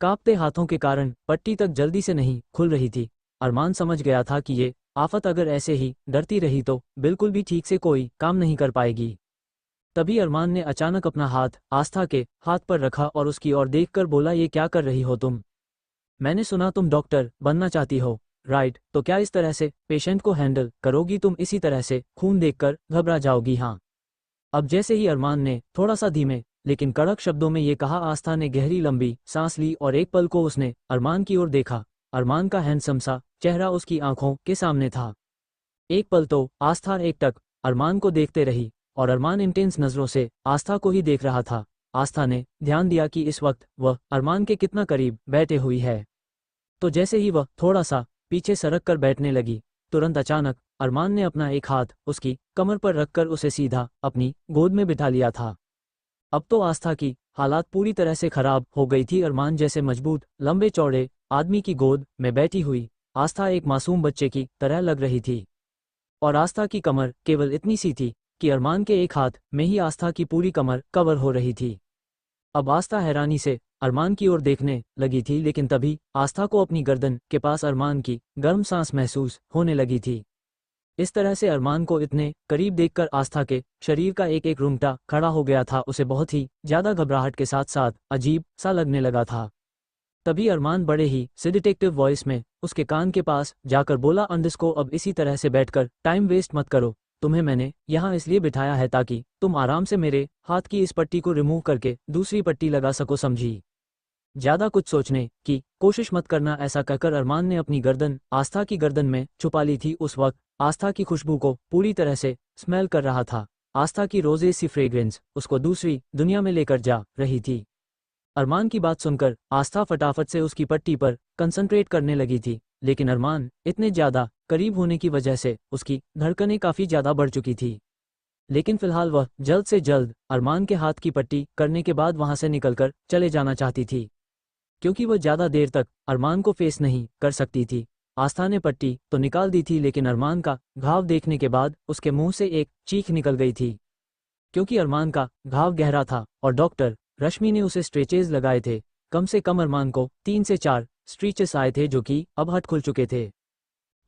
कांपते हाथों के कारण पट्टी तक जल्दी से नहीं खुल रही थी। अरमान समझ गया था कि ये आफत अगर ऐसे ही डरती रही तो बिल्कुल भी ठीक से कोई काम नहीं कर पाएगी। तभी अरमान ने अचानक अपना हाथ आस्था के हाथ पर रखा और उसकी ओर देखकर बोला, ये क्या कर रही हो तुम? मैंने सुना तुम डॉक्टर बनना चाहती हो, राइट? तो क्या इस तरह से पेशेंट को हैंडल करोगी तुम? इसी तरह से खून देखकर घबरा जाओगी? हाँ। अब जैसे ही अरमान ने थोड़ा सा धीमे लेकिन कड़क शब्दों में ये कहा, आस्था ने गहरी लंबी सांस ली और एक पल को उसने अरमान की ओर देखा। अरमान का हैंडसम सा चेहरा उसकी आंखों के सामने था। एक पल तो आस्था एकटक अरमान को देखते रही और अरमान इंटेंस नजरों से आस्था को ही देख रहा था। आस्था ने ध्यान दिया कि इस वक्त वह अरमान के कितना करीब बैठे हुई है। तो जैसे ही वह थोड़ा सा पीछे सरक कर बैठने लगी, तुरंत अचानक अरमान ने अपना एक हाथ उसकी कमर पर रखकर उसे सीधा अपनी गोद में बिठा लिया था। अब तो आस्था की हालात पूरी तरह से खराब हो गई थी। अरमान जैसे मजबूत लंबे चौड़े आदमी की गोद में बैठी हुई आस्था एक मासूम बच्चे की तरह लग रही थी और आस्था की कमर केवल इतनी सी थी कि अरमान के एक हाथ में ही आस्था की पूरी कमर कवर हो रही थी। अब आस्था हैरानी से अरमान की ओर देखने लगी थी, लेकिन तभी आस्था को अपनी गर्दन के पास अरमान की गर्म सांस महसूस होने लगी थी। इस तरह से अरमान को इतने करीब देखकर आस्था के शरीर का एक एक रुंगटा खड़ा हो गया था। उसे बहुत ही ज्यादा घबराहट के साथ साथ अजीब सा लगने लगा था। तभी अरमान बड़े ही सिडिटेक्टिव वॉइस में उसके कान के पास जाकर बोला, अंडस्को, अब इसी तरह से बैठकर टाइम वेस्ट मत करो। तुम्हें मैंने यहाँ इसलिए बिठाया है ताकि तुम आराम से मेरे हाथ की इस पट्टी को रिमूव करके दूसरी पट्टी लगा सको, समझी? ज्यादा कुछ सोचने की कोशिश मत करना। ऐसा कहकर अरमान ने अपनी गर्दन आस्था की गर्दन में छुपा ली थी। उस वक्त आस्था की खुशबू को पूरी तरह से स्मेल कर रहा था। आस्था की रोजे सी फ्रेग्रेंस उसको दूसरी दुनिया में लेकर जा रही थी। अरमान की बात सुनकर आस्था फटाफट से उसकी पट्टी पर कंसंट्रेट करने लगी थी, लेकिन अरमान इतने ज्यादा करीब होने की वजह से उसकी धड़कनें काफी ज्यादा बढ़ चुकी थी। लेकिन फिलहाल वह जल्द से जल्द अरमान के हाथ की पट्टी करने के बाद वहां से निकलकर चले जाना चाहती थी, क्योंकि वह ज्यादा देर तक अरमान को फेस नहीं कर सकती थी। आस्था ने पट्टी तो निकाल दी थी, लेकिन अरमान का घाव देखने के बाद उसके मुंह से एक चीख निकल गई थी, क्योंकि अरमान का घाव गहरा था और डॉक्टर रश्मि ने उसे स्ट्रेचेज लगाए थे। कम से कम अरमान को 3 से 4 स्ट्रेचेस आए थे, जो कि अब हट खुल चुके थे।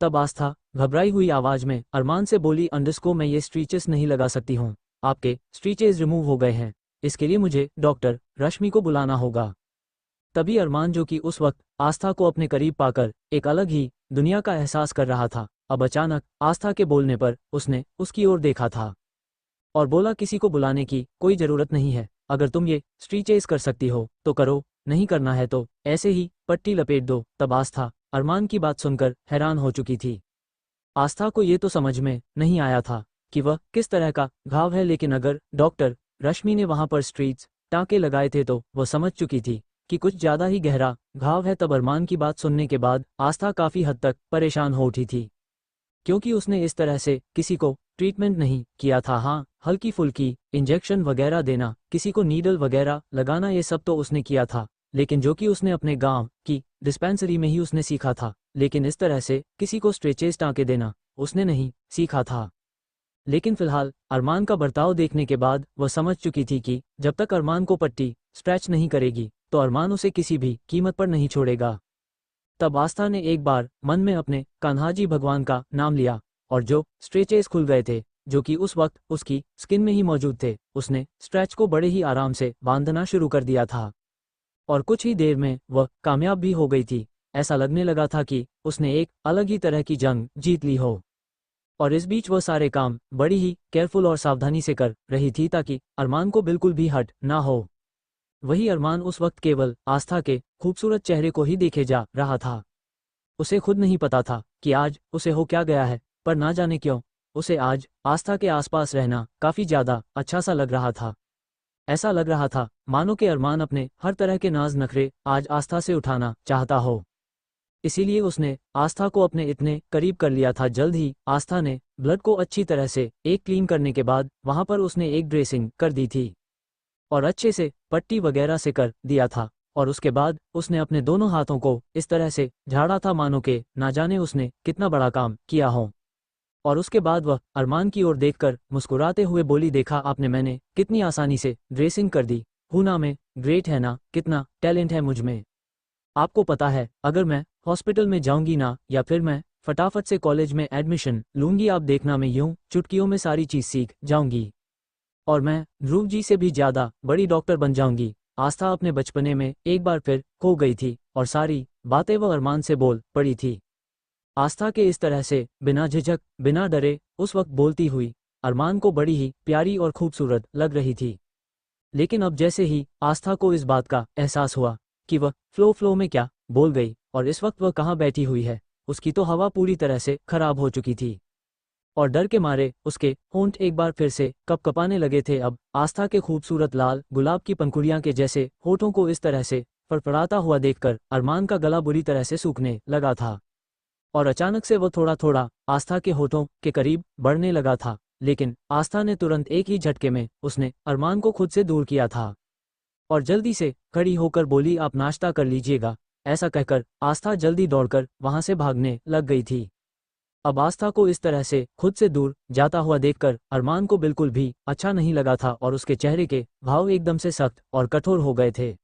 तब आस्था घबराई हुई आवाज में अरमान से बोली, अंडरस्को मैं ये स्ट्रेचेस नहीं लगा सकती हूँ, आपके स्ट्रेचेस रिमूव हो गए हैं, इसके लिए मुझे डॉक्टर रश्मि को बुलाना होगा। तभी अरमान, जो कि उस वक्त आस्था को अपने करीब पाकर एक अलग ही दुनिया का एहसास कर रहा था, अब अचानक आस्था के बोलने पर उसने उसकी ओर देखा था और बोला, किसी को बुलाने की कोई जरूरत नहीं है, अगर तुम ये स्ट्रेचेस कर सकती हो तो करो, नहीं करना है तो ऐसे ही पट्टी लपेट दो। तब आस्था अरमान की बात सुनकर हैरान हो चुकी थी। आस्था को ये तो समझ में नहीं आया था कि वह किस तरह का घाव है, लेकिन अगर डॉक्टर रश्मि ने वहां पर स्ट्रीट्स टाँके लगाए थे तो वह समझ चुकी थी कि कुछ ज्यादा ही गहरा घाव है। तब अरमान की बात सुनने के बाद आस्था काफी हद तक परेशान हो उठी थी, क्योंकि उसने इस तरह से किसी को ट्रीटमेंट नहीं किया था। हाँ, हल्की फुल्की इंजेक्शन वगैरह देना, किसी को नीडल वगैरह लगाना, ये सब तो उसने किया था, लेकिन जो कि उसने अपने गांव की डिस्पेंसरी में ही उसने सीखा था, लेकिन इस तरह से किसी को स्ट्रेचेस टाँके देना उसने नहीं सीखा था। लेकिन फिलहाल अरमान का बर्ताव देखने के बाद वह समझ चुकी थी कि जब तक अरमान को पट्टी स्ट्रेच नहीं करेगी तो अरमान उसे किसी भी कीमत पर नहीं छोड़ेगा। तब आस्था ने एक बार मन में अपने कान्हाजी भगवान का नाम लिया और जो स्ट्रेचेस खुल गए थे, जो कि उस वक्त उसकी स्किन में ही मौजूद थे, उसने स्ट्रेच को बड़े ही आराम से बांधना शुरू कर दिया था और कुछ ही देर में वह कामयाब भी हो गई थी। ऐसा लगने लगा था कि उसने एक अलग ही तरह की जंग जीत ली हो। और इस बीच वह सारे काम बड़ी ही केयरफुल और सावधानी से कर रही थी ताकि अरमान को बिल्कुल भी हर्ट ना हो। वही अरमान उस वक्त केवल आस्था के खूबसूरत चेहरे को ही देखे जा रहा था। उसे खुद नहीं पता था कि आज उसे हो क्या गया है, पर ना जाने क्यों उसे आज आस्था के आसपास रहना काफी ज्यादा अच्छा सा लग रहा था। ऐसा लग रहा था मानो कि अरमान अपने हर तरह के नाज नखरे आज आस्था से उठाना चाहता हो, इसीलिए उसने आस्था को अपने इतने करीब कर लिया था। जल्द ही आस्था ने ब्लड को अच्छी तरह से एक क्लीन करने के बाद वहां पर उसने एक ड्रेसिंग कर दी थी और अच्छे से पट्टी वगैरह से कर दिया था, और उसके बाद उसने अपने दोनों हाथों को इस तरह से झाड़ा था मानो के ना जाने उसने कितना बड़ा काम किया हो। और उसके बाद वह अरमान की ओर देखकर मुस्कुराते हुए बोली, देखा आपने, मैंने कितनी आसानी से ड्रेसिंग कर दी, हूं ना मैं ग्रेट है ना, कितना टैलेंट है मुझ में। आपको पता है अगर मैं हॉस्पिटल में जाऊंगी ना, या फिर मैं फटाफट से कॉलेज में एडमिशन लूंगी, आप देखना मैं यूं चुटकियों में सारी चीज सीख जाऊंगी और मैं ध्रुव जी से भी ज्यादा बड़ी डॉक्टर बन जाऊंगी। आस्था अपने बचपने में एक बार फिर खो गई थी और सारी बातें वह अरमान से बोल पड़ी थी। आस्था के इस तरह से बिना झिझक बिना डरे उस वक्त बोलती हुई अरमान को बड़ी ही प्यारी और खूबसूरत लग रही थी। लेकिन अब जैसे ही आस्था को इस बात का एहसास हुआ कि वह फ्लो में क्या बोल गई और इस वक्त वह कहाँ बैठी हुई है, उसकी तो हवा पूरी तरह से खराब हो चुकी थी और डर के मारे उसके होंठ एक बार फिर से कपकपाने लगे थे। अब आस्था के खूबसूरत लाल गुलाब की पंखुड़ियां के जैसे होठों को इस तरह से फड़फड़ाता हुआ देखकर अरमान का गला बुरी तरह से सूखने लगा था और अचानक से वह थोड़ा थोड़ा आस्था के होठों के करीब बढ़ने लगा था, लेकिन आस्था ने तुरंत एक ही झटके में उसने अरमान को खुद से दूर किया था और जल्दी से खड़ी होकर बोली, आप नाश्ता कर लीजिएगा। ऐसा कहकर आस्था जल्दी दौड़कर वहां से भागने लग गई थी। अब आस्था को इस तरह से खुद से दूर जाता हुआ देखकर अरमान को बिल्कुल भी अच्छा नहीं लगा था और उसके चेहरे के भाव एकदम से सख्त और कठोर हो गए थे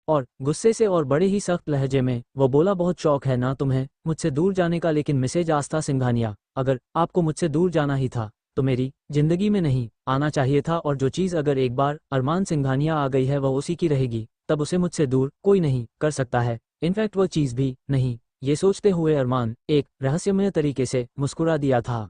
और गुस्से से और बड़े ही सख्त लहजे में वो बोला, बहुत शौक है ना तुम्हें मुझसे दूर जाने का, लेकिन मिसेज आस्था सिंघानिया, अगर आपको मुझसे दूर जाना ही था तो मेरी जिंदगी में नहीं आना चाहिए था, और जो चीज़ अगर एक बार अरमान सिंघानिया आ गई है वह उसी की रहेगी, तब उसे मुझसे दूर कोई नहीं कर सकता है, इनफैक्ट वह चीज़ भी नहीं। ये सोचते हुए अरमान एक रहस्यमय तरीके से मुस्कुरा दिया था।